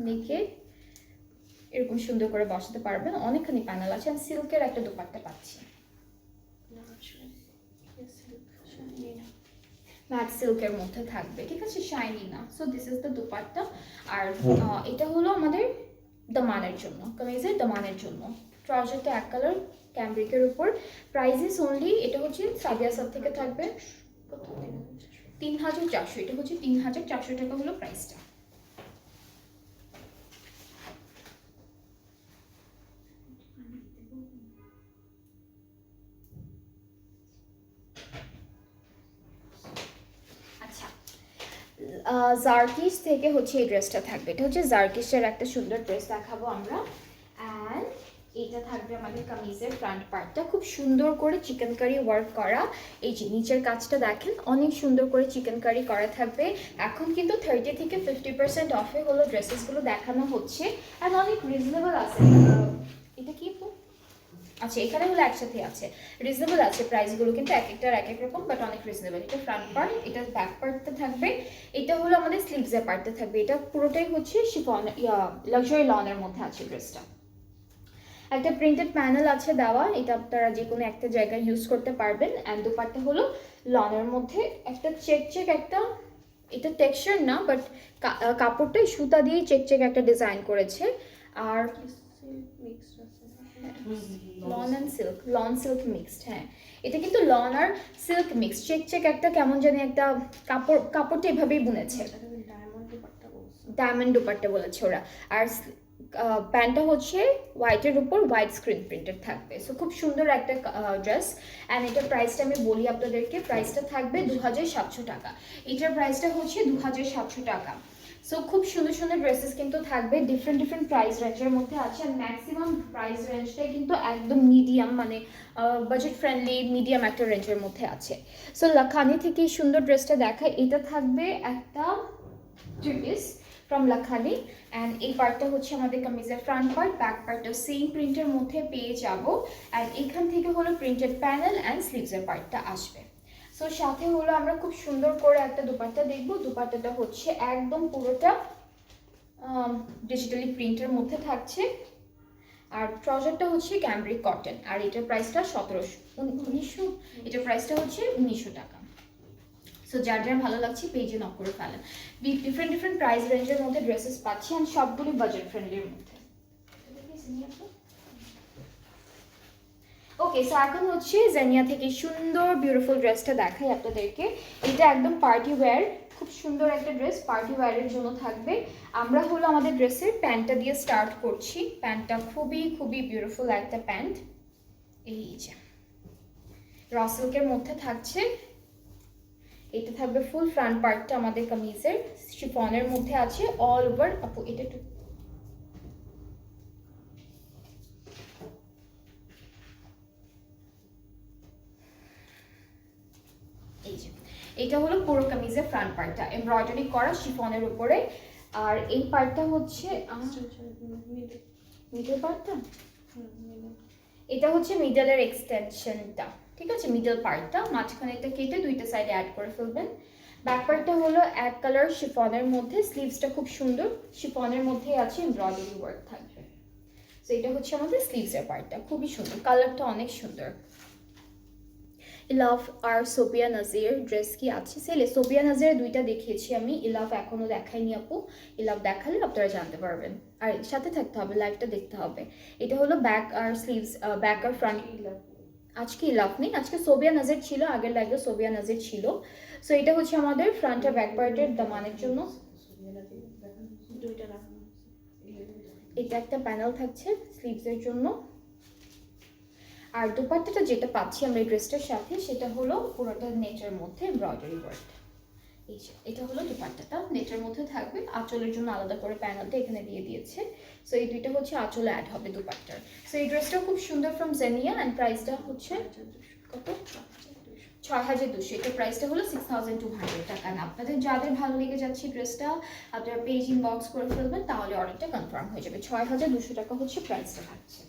নেকে এরকম সুন্দর করে বসাতে পারবেন। অনেকখানি প্যানেল আছে। আমি সিল্কের একটা দুপাট্টা পাচ্ছি, ম্যাট সিল্কের মধ্যে থাকবে, ঠিক আছে, শাইনি না। So this is the dupatta. আর এটা হলো আমাদের দামানের জন্য, কামিজের দামানের জন্য। ট্রাউজারটা এক কালার ক্যামব্রিকের উপর। প্রাইসেস অনলি, এটা হচ্ছে সাদিয়া সাব থেকে থাকবে 3400, এটা হচ্ছে 3400 টাকা হলো প্রাইসটা। আচ্ছা, জার্কিস থেকে হচ্ছে এই ড্রেসটা থাকবে। এটা হচ্ছে জার্কিসের একটা সুন্দর ড্রেস দেখাবো আমরা। অ্যান্ড এটা থাকবে আমাদের কামিজের ফ্রন্ট পার্টটা, খুব সুন্দর করে চিকেন কারি ওয়ার্ক করা। এই যে নিচের কাজটা দেখেন, অনেক সুন্দর করে চিকেন কারি করা থাকবে। এখন কিন্তু 30 থেকে 50% অফে হলো ড্রেসেসগুলো দেখানো হচ্ছে, অ্যান্ড অনেক রিজনেবল আছে। এটা কি তো, আচ্ছা এখানে হলো একসাথে আছে, রিজনেবল আছে প্রাইসগুলো, কিন্তু এক একটার এক এক রকম, বাট অনেক রিজনেবল। এটা ফ্রন্ট পার্ট, এটা ব্যাক পার্টটা থাকবে, এটা হলো আমাদের স্লিভসের পার্টটা থাকবে। এটা পুরোটাই হচ্ছে শিফন লাক্সারি লনের মধ্যে আছে ড্রেসটা। একটা প্রিন্টেড প্যানেল আছে দেওয়া, এটা আপনারা যে কোনো একটা জায়গায় ইউজ করতে পারবেন। অ্যান্ড দুপাট্টা হলো লনের মধ্যে একটা চেক চেক একটা, এটা টেক্সচার না বাট কাপড়টাই সুতা দিয়ে চেক চেক একটা ডিজাইন করেছে। আর lawn and silk, lawn silk mixed, হ্যাঁ এটা কিন্তু লন আর সিল্ক মিক্স, চেক চেক একটা কেমন জানি একটা কাপড়টা এভাবেই বুনেছে, ডায়মন্ড দুপাট্টা বলেছে ওরা। আর প্যান্টটা হচ্ছে হোয়াইটের উপর হোয়াইট স্ক্রিন প্রিন্টেড থাকবে। সো খুব সুন্দর একটা ড্রেস। অ্যান্ড এটার প্রাইসটা আমি বলি আপনাদেরকে, প্রাইসটা থাকবে 2700 টাকা। এটার প্রাইসটা হচ্ছে 2700 টাকা। সো খুব সুন্দর সুন্দর ড্রেসেস কিন্তু থাকবে, ডিফারেন্ট ডিফারেন্ট প্রাইস রেঞ্জের মধ্যে আছে। আর ম্যাক্সিমাম প্রাইস রেঞ্জটাই কিন্তু একদম মিডিয়াম, মানে বাজেট ফ্রেন্ডলি মিডিয়াম একটা রেঞ্জের মধ্যে আছে। সো লাখানি থেকে সুন্দর ড্রেসটা দেখায়, এটা থাকবে একটা three piece from Lakhani. And এই পার্টটা হচ্ছে আমাদের কামিজের ফ্রন্ট পার্ট, ব্যাক পার্টটা সেম প্রিন্টের মধ্যে পেয়ে যাবো। অ্যান্ড এখান থেকে হলো প্রিন্টেড প্যানেল অ্যান্ড স্লিভসের পার্টটা আসবে। সো সাথে হলো আমরা খুব সুন্দর করে একটা দুপাট্টা দেখবো। দুপাট্টাটা হচ্ছে একদম পুরোটা ডিজিটালি প্রিন্টের মধ্যে থাকছে। আর ট্রাউজারটা হচ্ছে ক্যামব্রিক কটন। আর এটার প্রাইসটা 1900, এটার প্রাইসটা হচ্ছে 1900 টাকা। সো যার যার ভালো লাগছে পেজে নক করে ফেলেন। ডিফারেন্ট ডিফারেন্ট প্রাইস রেঞ্জের মধ্যে ড্রেসেস পাচ্ছি, আর সবগুলি বাজেট ফ্রেন্ডলির মধ্যে। ওকে, সো এখন হচ্ছে জেনিয়া থেকে সুন্দর বিউটিফুল ড্রেসটা দেখাই আপনাদেরকে। এটা একদম পার্টি ওয়্যার, খুব সুন্দর একটা ড্রেস, পার্টি ওয়্যারের জন্য থাকবে। আমরা হলো আমাদের ড্রেসের প্যান্টটা দিয়ে স্টার্ট করছি। প্যান্টটা খুবই খুবই বিউটিফুল একটা প্যান্ট, এই যে র সিল্কের মধ্যে থাকছে। এটা থাকবে ফুল ফ্রন্ট পার্টটা আমাদের কামিজের, শিফনের মধ্যে আছে অল ওভার। আপু এটা একটু, এই যে এটা হলো পুরো কামিজের ফ্রন্ট পার্টটা এমব্রয়ডারি করা শিফনের উপরে। আর এই পার্টটা হচ্ছে মিডল পার্টটা, এটা হচ্ছে মিডলের এক্সটেনশনটা, ঠিক আছে, মিডল পার্টটা মাঝখানে এটা কেটে দুইটা সাইডে অ্যাড করে ফেলবেন। ব্যাক পার্টটা হলো এক কালার শিফনের মধ্যে, স্লিভসটা খুব সুন্দর শিফনের মধ্যে আছে, এমব্রয়ডারি ওয়ার্ক থাকবে। সো এটা হচ্ছে আমাদের স্লিভসের পার্টটা, খুবই সুন্দর, কালারটা অনেক সুন্দর। ইলাফ আর সোফিয়া নাজির ড্রেস কি আছে সেলে? সোফিয়া নাজিরের দুইটা দেখিয়েছি আমি, ইলাফ এখনো দেখাইনি আপু। ইলাফ দেখালে আপনারা জানতে পারবেন, আর সাথে থাকতে হবে, লাইভটা দেখতে হবে। এটা হলো ব্যাক আর স্লিভস, ব্যাক আর ফ্রন্ট। আজকে ইলাফ নেই, আজকে সোফিয়া নাজির ছিল, আগের লাইভে সোফিয়া নাজির ছিল। সো এটা হচ্ছে আমাদের ফ্রন্ট আর ব্যাক পার্টের দামানের জন্য। এটা একটা প্যানেল থাকছে স্লিভসের জন্য। আর দুপাট্টাটা যেটা পাচ্ছি আমরা এই ড্রেসটার সাথে, সেটা হলো পুরোটা নেটের মধ্যে এমব্রয়ডারি ওয়ার্ক। এই যে এটা হলো দুপাট্টাটা, নেটের মধ্যে থাকবে। আঁচলের জন্য আলাদা করে প্যানেলটা এখানে দিয়ে দিয়েছে। সো এই দুইটা হচ্ছে আঁচলে অ্যাড হবে দুপাট্টার। সো এই ড্রেসটা খুব সুন্দর ফ্রম জেনিয়া, অ্যান্ড প্রাইসটা হচ্ছে কত, 6200। এটা প্রাইসটা হলো 6200 টাকা। আপনাদের যাদের ভালো লেগে যাচ্ছে ড্রেসটা, আপনারা পেজ ইনবক্স করে ফেলবেন, তাহলে অর্ডারটা কনফার্ম হয়ে যাবে। 6200 টাকা হচ্ছে প্রাইসটা থাকছে।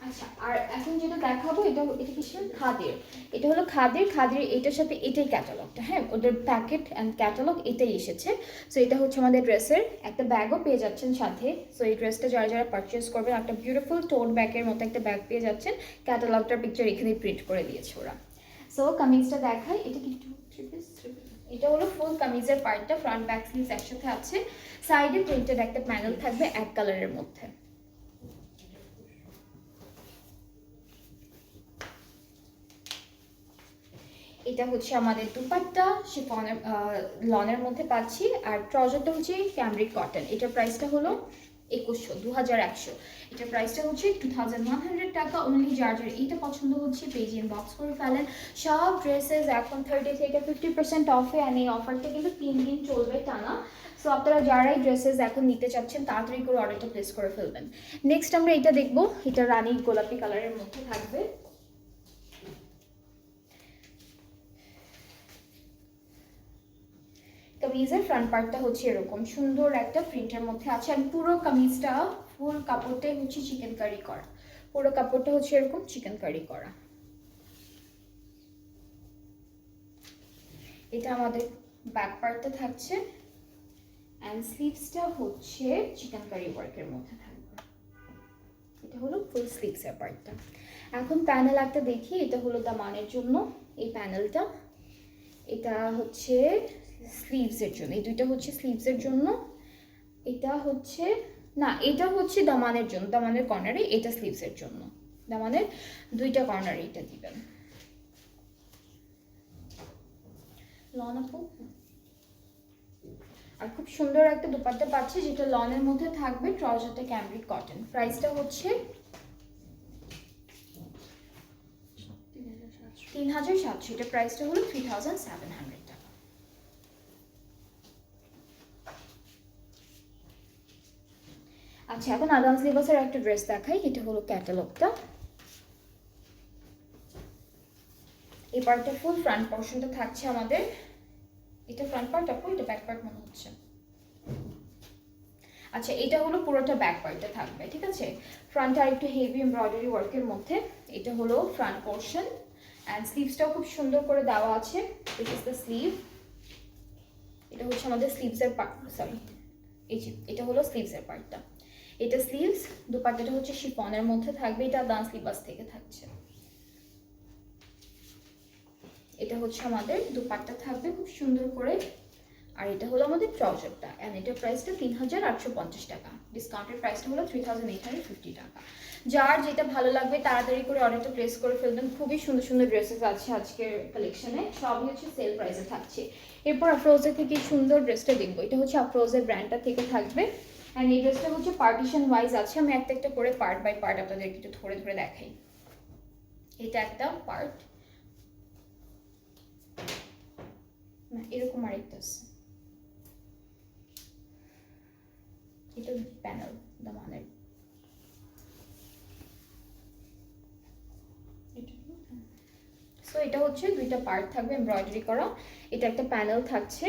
আচ্ছা, আর এখন যেটা দেখাবো এটা কিসের, খাদের। এটা হলো খাদের এটার সাথে এটাই ক্যাটালগটা, হ্যাঁ ওদের প্যাকেট অ্যান্ড ক্যাটালগ এটাই এসেছে। সো এটা হচ্ছে আমাদের ড্রেসের একটা ব্যাগও পেয়ে যাচ্ছেন সাথে। সো এই ড্রেসটা যারা যারা পারচেস করবেন, একটা বিউটিফুল টোট ব্যাগের মতো একটা ব্যাগ পেয়ে যাচ্ছেন। ক্যাটালগটার পিকচার এখানেই প্রিন্ট করে দিয়েছে ওরা। সো কামিজটা দেখাই, এটা কি এটা হলো ফুল কামিজের পার্টটা, ফ্রন্ট ব্যাক স্লিভস একসাথে আছে, সাইডে প্রিন্টেড একটা প্যানেল থাকবে এক কালারের মধ্যে। এটা হচ্ছে আমাদের দুপাট্টা, শিফনের লনের মধ্যে পাচ্ছি, আর ট্রাউজারটা হচ্ছে ক্যামরিক কটন। এটার প্রাইসটা হলো 2100। এটার প্রাইসটা হচ্ছে 2100 টাকা অনলি। যার যার এইটা পছন্দ হচ্ছে পেজ ইনবক্স করে ফেলেন। সব ড্রেসেস এখন 30 থেকে 50% অফে, আর এই অফারটা কিন্তু 3 দিন চলবে টানা। সো আপনারা যারাই ড্রেসেস এখন নিতে চাচ্ছেন তাড়াতাড়ি করে অর্ডারটা প্লেস করে ফেলবেন। নেক্সট আমরা এটা দেখবো, এটা রানী গোলাপি কালারের মধ্যে থাকবে। কামিজের ফ্রন্ট পার্টটা হচ্ছে এরকম সুন্দর একটা প্রিন্টের মধ্যে আছে, আর পুরো কামিজটা ফুল কাপড়টাই হচ্ছে চিকেন কারি করা, পুরো কাপড়টা হচ্ছে এরকম চিকেন কারি করা। এটা আমাদের ব্যাক পার্টটা থাকছে, অ্যান্ড স্লিভসটা হচ্ছে চিকেন কারি ওয়ার্কের মধ্যে থাকবে। এটা হলো ফুল স্লিভসের পার্টটা। এখন প্যানেল একটা দেখি, এটা হলো দামানের জন্য এই প্যানেলটা, এটা হচ্ছে স্লিভসের জন্য, এই দুইটা হচ্ছে স্লিভসের জন্য, এটা হচ্ছে না, এটা হচ্ছে দামানের জন্য, দামানের কর্নারে, এটা স্লিভসের জন্য, দামানের দুইটা কর্নারে এটা দিবেন। লন আপু, আর খুব সুন্দর একটা দুপাট্টা পাচ্ছি যেটা লনের মধ্যে থাকবে, ট্রাউজারটা ক্যামরিক কটন। প্রাইসটা হচ্ছে 3700। এটা প্রাইসটা হলো 3700 টাকা। আচ্ছা, এখন আদান স্লিভাসের একটা ড্রেস দেখাই, এটা হলো ক্যাটালগটা। এই পার্টটা ফুল ফ্রন্ট পোর্শনটা থাকছে আমাদের, এটা ফ্রন্ট পার্ট আপু, এটা ব্যাক পার্ট মনে হচ্ছে। আচ্ছা, এটা হলো পুরোটা ব্যাক পার্টটা থাকবে, ঠিক আছে। ফ্রন্টে আর একটু হেভি এমব্রয়ডারি ওয়ার্কের মধ্যে, এটা হলো ফ্রন্ট পোর্শন, অ্যান্ড স্লিভসটাও খুব সুন্দর করে দেওয়া আছে। This is the sleeve. এটা হচ্ছে আমাদের স্লিভসের পার্ট, সরি এই যে এটা হলো স্লিভসের পার্টটা, এটা স্লিভস। দুপাট্টাটা হচ্ছে শিফনের মধ্যে থাকবে, এটা ডান স্লিভাস থেকে থাকছে। এটা হচ্ছে আমাদের দুপাট্টা থাকবে খুব সুন্দর করে, আর এটা হলো আমাদের ট্রাউজারটা, এন্ড এটার প্রাইসটা 3850 টাকা। ডিসকাউন্টের প্রাইসটা হলো 3850 টাকা। যার যেটা ভালো লাগবে তাড়াতাড়ি করে অর্ডারটা প্লেস করে ফেলবেন। খুবই সুন্দর সুন্দর ড্রেসেস আছে আজকের কালেকশনে, সবই হচ্ছে সেল প্রাইসে থাকছে। এরপর আফরোজের থেকে সুন্দর ড্রেসটা দেখবো, এটা হচ্ছে আফরোজের ব্র্যান্ডটা থেকে থাকবে, অ্যান্ড এই ড্রেসটা হচ্ছে পার্টিশন ওয়াইজ আছে। আমি একটা একটা করে পার্ট বাই পার্ট আপনাদেরকে একটু ধরে ধরে দেখাই। এটা একটা পার্ট, না এরকম আরেকটা আছে, এটা প্যানেল দামানের, সো এটা হচ্ছে দুইটা পার্ট থাকবে এমব্রয়ডারি করা। এটা একটা প্যানেল থাকছে,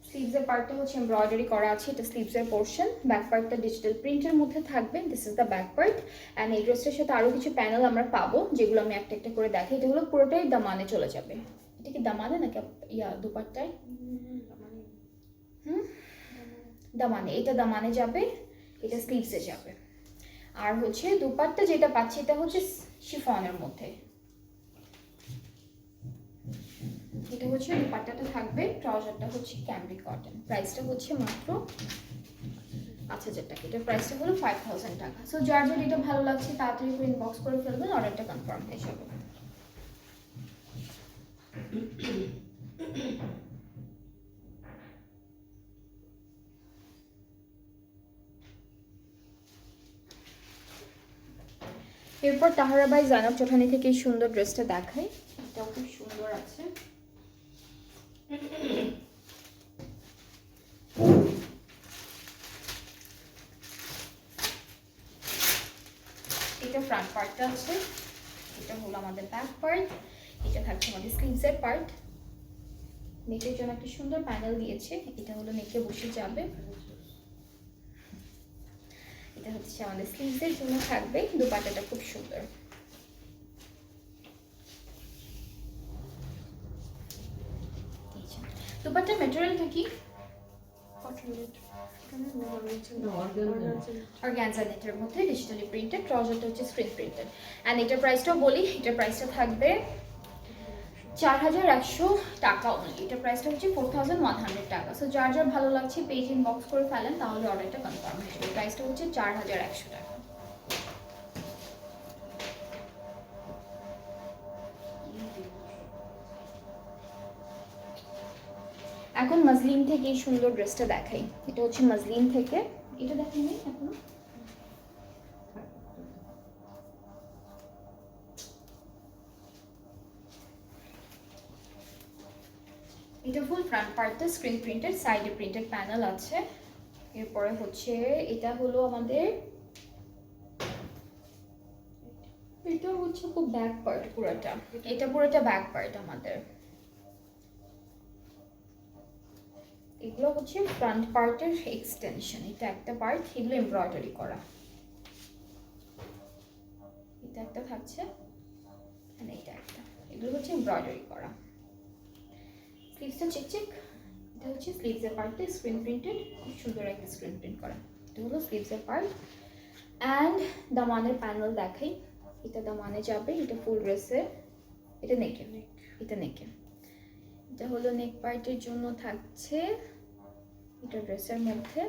স্লিভসের পার্টটা হচ্ছে এমব্রয়ডারি করা আছে, এটা স্লিভসের পোর্শন। ব্যাক পার্টটা ডিজিটাল প্রিন্টের মধ্যে থাকবে, this is the back part. And এই ড্রেসটার সাথে আরও কিছু প্যানেল আমরা পাবো, যেগুলো আমি একটা একটা করে দেখাই। এটা হলো পুরোটাই দামানে চলে যাবে। এটা কি দামানে নাকি ইয়া দুপাট্টায়? দামানে, এটা দামানে যাবে, এটা স্লিভসে যাবে। আর হচ্ছে দুপাট্টা যেটা পাচ্ছি এটা হচ্ছে শিফনের মধ্যে, এটা হচ্ছে দুপাট্টাটা থাকবে, ট্রাউজারটা হচ্ছে ক্যামরিক কটন। প্রাইসটা হচ্ছে মাত্র 5000 টাকা। এটার প্রাইসটা হলো 5000 টাকা। সো যার যার এটা ভালো লাগছে তাড়াতাড়ি করে ইনবক্স করে ফেলবেন, অর্ডারটা কনফার্ম হয়ে যাবে। এরপর তাহারা বাই জানাব চৌঠানি থেকে এই সুন্দর ড্রেসটা দেখাই, এটাও খুব সুন্দর আছে। এটা ফ্রন্ট পার্টটা আছে, এটা হলো আমাদের ব্যাক পার্ট, এটা থাকছে আমাদের স্লিভসের পার্ট। নেকের জন্য একটা সুন্দর প্যানেল দিয়েছে, এটা হলো নেকে বসে যাবে। এটা হচ্ছে আমাদের স্লিভসের জন্য থাকবে, দুপাট্টাটা খুব সুন্দর। দুপাট্টার ম্যাটেরিয়ালটা কি? অর্গানজা নেটের মধ্যে ডিজিটালি প্রিন্টেড, ট্রাউজারটা হচ্ছে স্ক্রিন প্রিন্টেড। অ্যান্ড এটার প্রাইসটাও বলি, এটার প্রাইসটা থাকবে 4100 টাকা অনলি। এটার প্রাইসটা হচ্ছে 4100 টাকা। সো যার যার ভালো লাগছে পেজ ইনবক্স করে ফেলেন, তাহলে অর্ডারটা কনফার্ম হয়ে যাবে। প্রাইসটা হচ্ছে 4100 টাকা। এখন মসলিন থেকে এই সুন্দর ড্রেসটা দেখাই। এটা হচ্ছে মসলিন থেকে, এটা দেখাইনি এখনো। এটা ফুল ফ্রন্ট পার্টটা স্ক্রিন প্রিন্টেড, সাইডে প্রিন্টেড প্যানেল আছে। এরপরে হচ্ছে এটা হলো আমাদের, এটা হচ্ছে খুব ব্যাক পার্ট পুরোটা, এটা পুরোটা ব্যাক পার্ট আমাদের। এগুলো হচ্ছে ফ্রন্ট পার্টের এক্সটেনশন, এটা একটা পার্ট, এগুলো এমব্রয়ডারি করা। এটা একটা থাকছে, আর এটা একটা, এগুলো হচ্ছে এমব্রয়ডারি করা। স্লিভসটা চেক চেক, এটা হচ্ছে স্লিভসের পার্টটা স্ক্রিন প্রিন্টেড, খুব সুন্দর একটা স্ক্রিন প্রিন্ট করা। এটা হলো স্লিভসের পার্ট। অ্যান্ড দামানের প্যানেল দেখাই, এটা দামানে যাবে, এটা ফুল ড্রেসে, এটা নেকে, এটা নেকে। এটা হলো নেক পার্টের জন্য থাকছে, এটা ড্রেসের মধ্যে।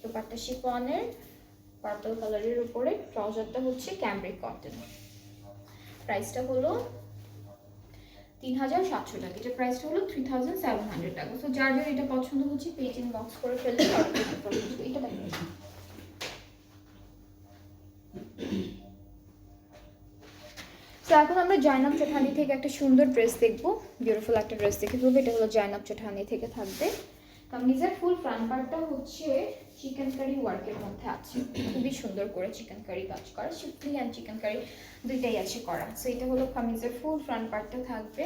দোপাট্টা শিফনের পার্পল কালারের উপরে, ট্রাউজারটা হচ্ছে ক্যামব্রিক কটন। প্রাইসটা হলো 3700 টাকা। এটা প্রাইসটা হলো 3700 টাকা। সো যার যার এটা পছন্দ হচ্ছে পেজ ইনবক্স করে ফেললে এটা দেখেন। তো এখন আমরা জয়নাব চৌঠানি থেকে একটা সুন্দর ড্রেস দেখবো, বিউটিফুল একটা ড্রেস দেখে ফেলবো। এটা হলো জয়নাব চৌঠানি থেকে থাকবে। কামিজের ফুল ফ্রন্ট পার্টটা হচ্ছে চিকেন কারি ওয়ার্কের মধ্যে আছে, খুবই সুন্দর করে চিকেন কারি কাজ করা, শিফলি অ্যান্ড চিকেন কারি দুইটাই আছে করা। সো এটা হলো কামিজের ফুল ফ্রন্ট পার্টটা থাকবে।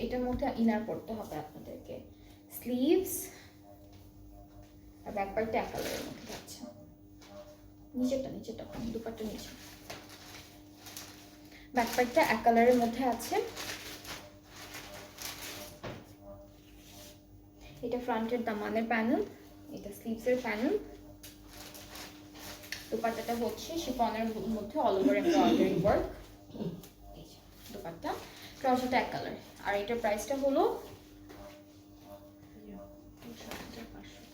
এটার মধ্যে ইনার পড়তে হবে আপনাদেরকে, স্লিভস আর ব্যাক পার্টটা এক কালারের মধ্যে থাকছে। নিচেরটা দুপাট্টা নিচে, ব্যাক পার্টটা এক কালারের মধ্যে আছে। এটা ফ্রন্টের দামানের প্যানেল, এটা স্লিভসের প্যানেল। দুপাট্টাটা হচ্ছে শিফনের মধ্যে অল ওভার এমব্রয়ডারি ওয়ার্ক। এই যে দুপাট্টা, ট্রাউজারটা এক কালার। আর এটার প্রাইসটা হলো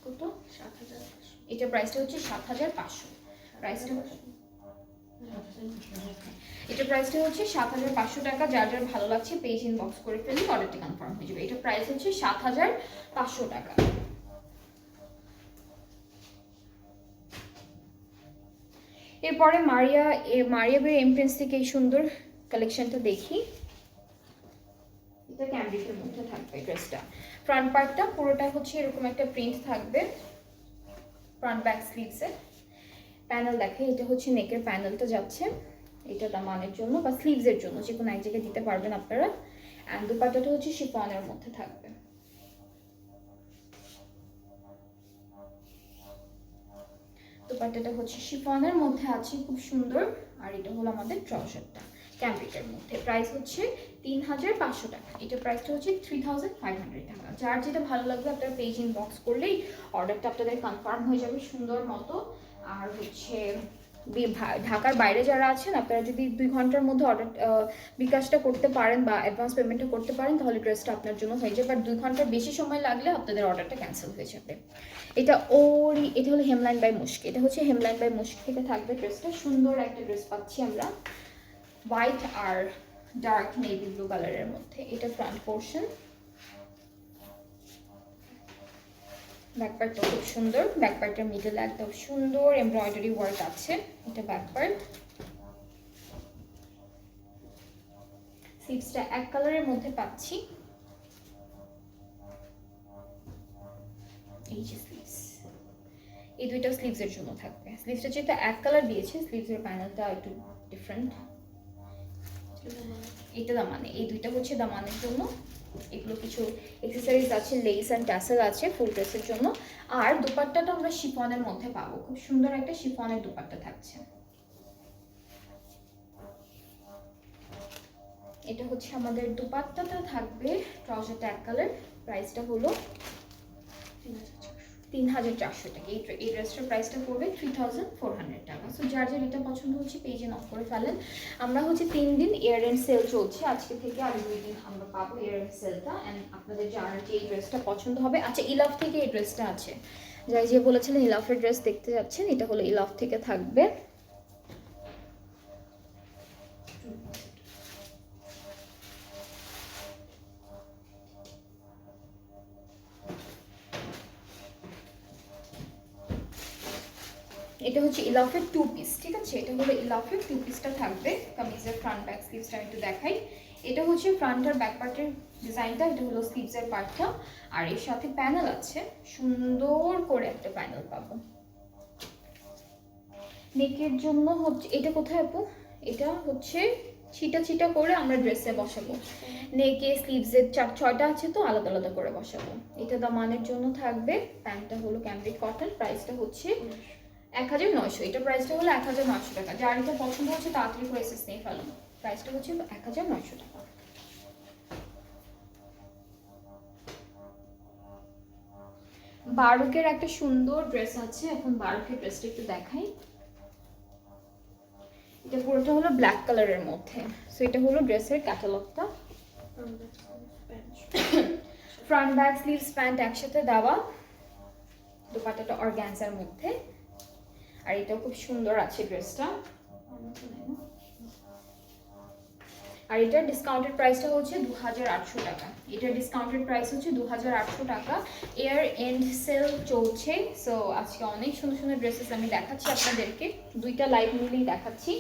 কত? 7500। এটার প্রাইসটা হচ্ছে 7500। এটার প্রাইসটা হচ্ছে 7500 টাকা। যার যার ভালো লাগছে পেজ ইনবক্স করে ফেলি, অর্ডারটি কনফার্ম হয়ে যাবে। এটার প্রাইস হচ্ছে 7500 টাকা। এরপরে মারিয়া বের এমপ্রিন্স থেকে এই সুন্দর কালেকশনটা দেখি। এটা ক্যামব্রিকের মধ্যে থাকবে ড্রেসটা। ফ্রন্ট পার্টটা পুরোটা হচ্ছে এরকম একটা প্রিন্ট থাকবে, ফ্রন্ট ব্যাক স্লিভসে। প্যানেল দেখে, এটা হচ্ছে নেকের প্যানেলটা যাচ্ছে, এটা দামানের জন্য বা স্লিভসের জন্য যে কোনো এক জায়গায় দিতে পারবেন আপনারা। অ্যান্ড দুপাট্টাটা হচ্ছে শিফনের মধ্যে থাকবে। দুপাট্টাটা হচ্ছে শিফনের মধ্যে আছে, খুব সুন্দর। আর এটা হলো আমাদের ট্রাউজারটা ক্যামব্রিকের মধ্যে। প্রাইস হচ্ছে 3500 টাকা। এটা প্রাইসটা হচ্ছে 3500 টাকা। যার যেটা ভালো লাগবে আপনারা পেজ ইনবক্স করলেই অর্ডারটা আপনাদের কনফার্ম হয়ে যাবে সুন্দর মতো। আর হচ্ছে ঢাকার বাইরে যারা আছেন, আপনারা যদি 2 ঘন্টার মধ্যে অর্ডার বিকাশটা করতে পারেন বা অ্যাডভান্স পেমেন্টটা করতে পারেন, তাহলে ড্রেসটা আপনার জন্য হয়ে যাবে। আর 2 ঘন্টার বেশি সময় লাগলে আপনাদের অর্ডারটা ক্যান্সেল হয়ে যাবে। এটা হলো হেমলাইন বাই মুশকি। এটা হচ্ছে হেমলাইন বাই মুশকি থেকে থাকবে ড্রেসটা। সুন্দর একটা ড্রেস পাচ্ছি আমরা, হোয়াইট আর ডার্ক নেভি ব্লু কালারের মধ্যে। এটা ফ্রন্ট পোর্শন, ব্যাক পার্টটা খুব সুন্দর। ব্যাক পার্টের মিডল একদম সুন্দর এমব্রয়ডারি ওয়ার্ক আছে। এটা ব্যাক পার্ট, স্লিভসটা এক কালারের মধ্যে পাচ্ছি। এই যে স্লিভস, এই দুইটা স্লিভসের জন্য থাকবে। স্লিভসটা যেহেতু এক কালার দিয়েছে, স্লিভসের প্যানেলটা একটু ডিফারেন্ট। এটা দামানে, এই দুইটা হচ্ছে দামানের জন্য। এগুলো কিছু অ্যাকসেসরিজ আছে, লেস অ্যান্ড ট্যাসেল আছে ফুল ড্রেসের জন্য। আর দুপাট্টাটা আমরা শিফনের মধ্যে পাবো, খুব সুন্দর একটা শিফনের দুপাট্টা থাকছে। এটা হচ্ছে আমাদের দুপাট্টাটা থাকবে, ট্রাউজারটা এক কালার। প্রাইসটা হলো 3400 টাকা। এই ড্রেসটার প্রাইসটা পড়বে 3400 টাকা। সো যার যার এটা পছন্দ হচ্ছে পেজে নক করে ফেলেন। আমরা হচ্ছে 3 দিন ইয়ার এন্ড সেল চলছে, আজকে থেকে আর 2 দিন আমরা পাবো ইয়ার এন্ড সেলটা। অ্যান্ড আপনাদের যার যে এই ড্রেসটা পছন্দ হবে, আচ্ছা ইলাফ থেকে এই ড্রেসটা আছে, যাই যে বলেছিলেন ইলাফের ড্রেস দেখতে যাচ্ছেন, এটা হলো ইলাফ থেকে থাকবে। এটা হচ্ছে ইলাফের 2 পিস, ঠিক আছে, এটা হলো ইলাফের 2 পিসটা থাকবে। কামিজের ফ্রন্ট ব্যাক স্লিভসটা আমি একটু দেখাই। এটা হচ্ছে ফ্রন্ট আর ব্যাক পার্টের ডিজাইনটা, এটা হলো স্লিভসের পার্টটা। আর এর সাথে প্যানেল আছে, সুন্দর করে একটা প্যানেল পাবো। নেকের জন্য হচ্ছে এটা কোথায় আপু, এটা হচ্ছে ছিটা ছিটা করে আমরা ড্রেসে বসাবো। নেকে স্লিভসের 6টা আছে তো আলাদা আলাদা করে বসাবো। এটা দামানের জন্য থাকবে। প্যান্টটা হলো ক্যামব্রিক কটন, প্রাইসটা হচ্ছে 1900। এটা প্রাইসটা হলো 1900 টাকা। যার এটা পছন্দ হচ্ছে তাড়াতাড়ি করে এসএস নিয়ে ফেলুন। প্রাইসটা হচ্ছে 1900 টাকা। বারুকের একটা সুন্দর ড্রেস আছে, এখন বারুকের ড্রেসটা একটু দেখাই। এটা পুরোটা হলো ব্ল্যাক কালারের মধ্যে। সো এটা হলো ড্রেসের ক্যাটালগটা। ফ্রন্ট ব্যাক স্লিভস প্যান্ট একসাথে দেওয়া, দোপাট্টাটা অর্গানজার মধ্যে। আর এটা খুব সুন্দর আছে ড্রেসটা। আর এটার ডিসকাউন্টেড প্রাইসটা হচ্ছে 2800 টাকা। এটার ডিসকাউন্টেড প্রাইস হচ্ছে 2800 টাকা। এয়ার এন্ড সেল চলছে। সো আজকে অনেক সুন্দর সুন্দর ড্রেসেস আমি দেখাচ্ছি আপনাদেরকে, 2টা লাইভ মিলেই দেখাচ্ছি।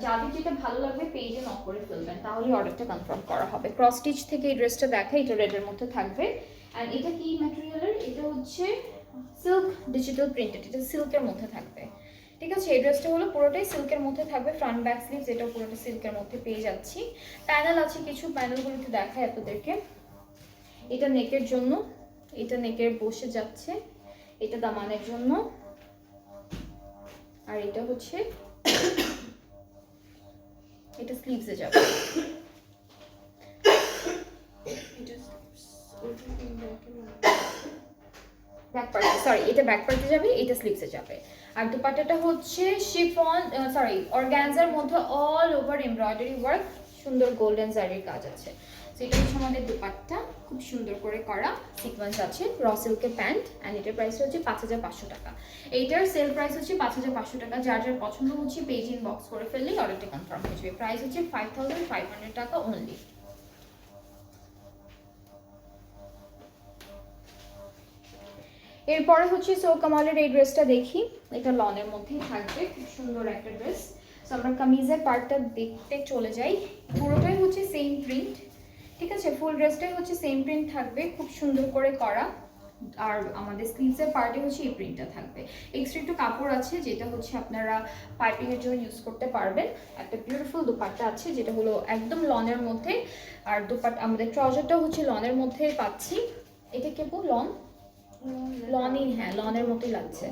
যাদের যেটা ভালো লাগবে পেজে নক করে ফেলবেন, তাহলে অর্ডারটা কনফার্ম করা হবে। ক্রস স্টিচ থেকে এই ড্রেসটা দেখা, এটা রেডের মধ্যে থাকবে। অ্যান্ড এটা কি ম্যাটেরিয়ালের, এটা হচ্ছে সিল্ক ডিজিটাল প্রিন্টেড, এটা সিল্কের মধ্যে থাকবে, ঠিক আছে। এই ড্রেসটা হলো পুরোটাই সিল্কের মধ্যে থাকবে। ফ্রন্ট ব্যাক স্লিভস এটাও পুরোটা সিল্কের মধ্যে পেয়ে যাচ্ছি। প্যানেল আছে কিছু, প্যানেলগুলো একটু দেখায় আপনাদেরকে। এটা নেকের জন্য, এটা নেকের বসে যাচ্ছে, এটা দামানের জন্য। আর এটা হচ্ছে এটা স্লিভসে যাবে। ব্যাক পার্টে, সরি এটা ব্যাক পার্টে যাবে, এটা স্লিভসে যাবে। আর দুপাট্টাটা হচ্ছে শিফন অর্গানজার মধ্যে অল ওভার এমব্রয়ডারি ওয়ার্ক, সুন্দর গোল্ডেন জারির কাজ আছে। সেটা হচ্ছে আমাদের দুপাট্টা, খুব সুন্দর করে করা সিকোয়েন্স আছে। র সিল্কের প্যান্ট। অ্যান্ড এটার প্রাইস হচ্ছে 5500 টাকা। এইটার সেল প্রাইস হচ্ছে 5500 টাকা। যার যার পছন্দ হচ্ছে পেজ ইনবক্স করে ফেললেই অর্ডারটা কনফার্ম হয়ে যাবে। প্রাইস হচ্ছে 5500 টাকা অনলি। এরপরে হচ্ছে সো কামালের এই ড্রেসটা দেখি। এটা লনের মধ্যেই থাকবে, খুব সুন্দর একটা ড্রেস। সো আমরা কামিজের পার্টটা দেখতে চলে যাই। পুরোটাই হচ্ছে সেম প্রিন্ট, ঠিক আছে, ফুল ড্রেসটাই হচ্ছে সেম প্রিন্ট থাকবে, খুব সুন্দর করে করা। আর আমাদের স্লিভসের পার্টে হচ্ছে এই প্রিন্টটা থাকবে। এক্সট্রা একটু কাপড় আছে যেটা হচ্ছে আপনারা পাইপিং এর জন্য ইউজ করতে পারবেন। একটা বিউটিফুল দুপাট্টা আছে যেটা হলো একদম লনের মধ্যে। আর দুপাট্টা আমাদের ট্রাউজারটা হচ্ছে লনের মধ্যে পাচ্ছি। এটা কেবল লন, লনই, হ্যাঁ লনের মতোই লাগছে,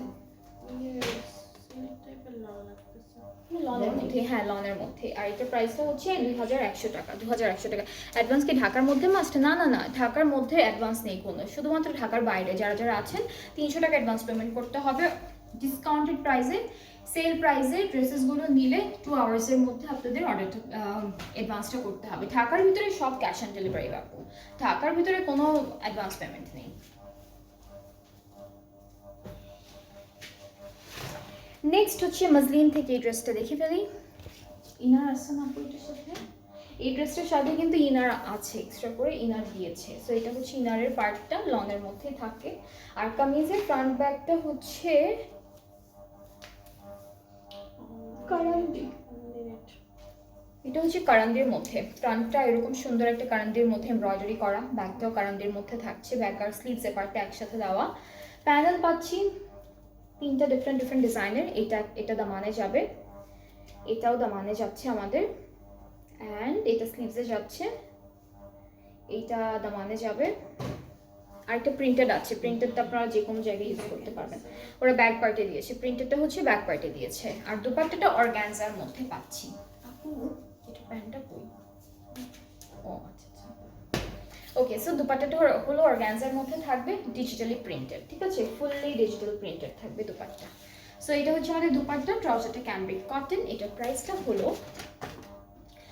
লনের মধ্যে, হ্যাঁ লনের মধ্যে। আর এটার প্রাইসটা হচ্ছে 2100 টাকা। 2100 টাকা। অ্যাডভান্স কি ঢাকার মধ্যে মাস্ট? না না না, ঢাকার মধ্যে অ্যাডভান্স নেই কোনো, শুধুমাত্র ঢাকার বাইরে যারা যারা আছেন 300 টাকা অ্যাডভান্স পেমেন্ট করতে হবে। ডিসকাউন্টেড প্রাইসে, সেল প্রাইসে ড্রেসেসগুলো নিলে 2 আওয়ার্সের মধ্যে আপনাদের অর্ডারটা অ্যাডভান্সটা করতে হবে। ঢাকার ভিতরে সব ক্যাশ অন ডেলিভারি বাবু, ঢাকার ভিতরে কোনো অ্যাডভান্স পেমেন্ট নেই। নেক্সট হচ্ছে মজলিন থেকে এই ড্রেসটা দেখে ফেলি। ইনার আছে না এটার সাথে? এই ড্রেসটার সাথে কিন্তু ইনার আছে, এক্সট্রা করে ইনার দিয়েছে। সো এটা হচ্ছে ইনারের পার্টটা লনের মধ্যে থাকে। আর কামিজের ফ্রন্ট ব্যাকটা হচ্ছে কারান্দি, এটা হচ্ছে কারান্দির মধ্যে। ফ্রন্টটা এরকম সুন্দর একটা কারান্দির মধ্যে এমব্রয়ডারি করা, ব্যাকটাও কারান্দির মধ্যে থাকছে। ব্যাক আর স্লিভসের পার্টটা একসাথে দেওয়া। প্যানেল পাচ্ছি 3টা ডিফারেন্ট ডিজাইনের। এটা দামানে যাবে, এটাও দামানে যাচ্ছে আমাদের। অ্যান্ড এটা স্লিভসে যাচ্ছে, এইটা দামানে যাবে। আর একটা প্রিন্টেড আছে, প্রিন্টেডটা আপনারা যে কোনো জায়গায় ইউজ করতে পারবেন। ওরা ব্যাক পার্টে দিয়েছে, প্রিন্টেডটা হচ্ছে ব্যাক পার্টে দিয়েছে। আর দুপাট্টাটা অর্গানজার মধ্যে পাচ্ছি। আপু এটা প্যান্টটা কই? ও আচ্ছা আচ্ছা, ওকে, সো দুপাট্টাটা হলো অর্গানজার মধ্যে থাকবে, ডিজিটালি প্রিন্টেড, ঠিক আছে, ফুললি ডিজিটাল প্রিন্টেড থাকবে দুপাট্টা। সো এটা হচ্ছে আমাদের দুপাট্টা, ট্রাউজারটা ক্যামব্রিক কটন। এটার প্রাইসটা হলো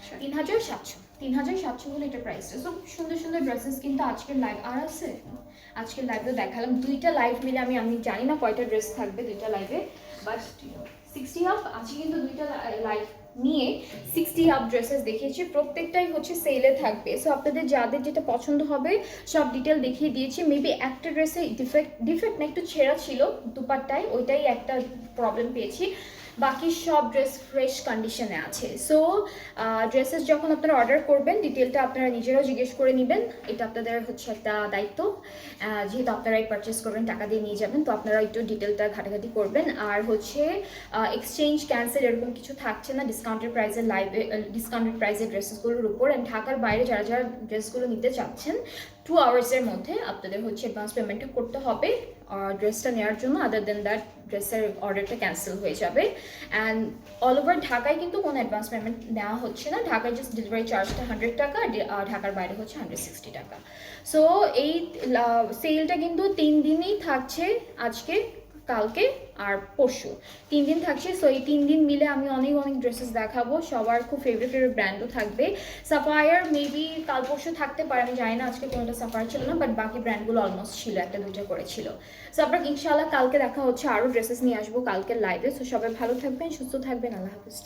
3700। 3700 হলো এটার প্রাইসটা। সো সুন্দর সুন্দর ড্রেসেস কিন্তু আজকের লাইভ আর আছে, আজকের লাইভে দেখালাম। দুইটা লাইভ মিলে আমি জানি না কয়টা ড্রেস থাকবে দুইটা লাইভে, বাট 60 আপ আছে কিন্তু দুইটা লাইভ নিয়ে 60 আপ ড্রেসেস দেখিয়েছি, প্রত্যেকটাই হচ্ছে সেলে থাকবে। সো আপনাদের যাদের যেটা পছন্দ হবে সব ডিটেল দেখিয়ে দিয়েছি। মেবি একটা ড্রেসে ডিফেক্ট না, একটু ছেঁড়া ছিল দুপাট্টায়, ওইটাই একটা প্রবলেম পেয়েছি, বাকি সব ড্রেস ফ্রেশ কন্ডিশনে আছে। সো ড্রেসেস যখন আপনারা অর্ডার করবেন ডিটেলটা আপনারা নিজেরাও জিজ্ঞেস করে নেবেন, এটা আপনাদের হচ্ছে একটা দায়িত্ব, যেহেতু আপনারাই পারচেস করবেন, টাকা দিয়ে নিয়ে যাবেন, তো আপনারা একটু ডিটেলটা ঘাটাঘাটি করবেন। আর হচ্ছে এক্সচেঞ্জ ক্যান্সেল এরকম কিছু থাকছে না ডিসকাউন্টেড প্রাইসের লাইভে, ডিসকাউন্টেড প্রাইসের ড্রেসেসগুলোর উপর। অ্যান্ড ঢাকার বাইরে যারা যারা ড্রেসগুলো নিতে চাচ্ছেন 2 আওয়ার্সের মধ্যে আপনাদের হচ্ছে অ্যাডভান্স পেমেন্টটা করতে হবে ড্রেসটা নেওয়ার জন্য, আদার দেন দ্যাট ড্রেসের অর্ডারটা ক্যান্সেল হয়ে যাবে। অ্যান্ড অল ওভার ঢাকায় কিন্তু কোনো অ্যাডভান্স পেমেন্ট নেওয়া হচ্ছে না, ঢাকায় জাস্ট ডেলিভারি চার্জটা 100 টাকা, ঢাকার বাইরে হচ্ছে 160 টাকা। সো এই সেলটা কিন্তু 3 দিনই থাকছে, আজকে, কালকে আর পরশু, 3 দিন থাকছে। সো এই 3 দিন মিলে আমি অনেক অনেক ড্রেসেস দেখাবো, সবার খুব ফেভারিট ব্র্যান্ডও থাকবে। সাফায়ার মেবি কাল পরশু থাকতে পারে, আমি জানি না, আজকে কোনোটা সাফায়ার ছিল না, বাট বাকি ব্র্যান্ডগুলো অলমোস্ট ছিল, একটা দুটো করে ছিল। সো আপনার ইনশাআল্লাহ কালকে দেখা হচ্ছে, আরও ড্রেসেস নিয়ে আসবো কালকে লাইভে। সো সবাই ভালো থাকবেন, সুস্থ থাকবেন, আল্লাহ হাফিজ।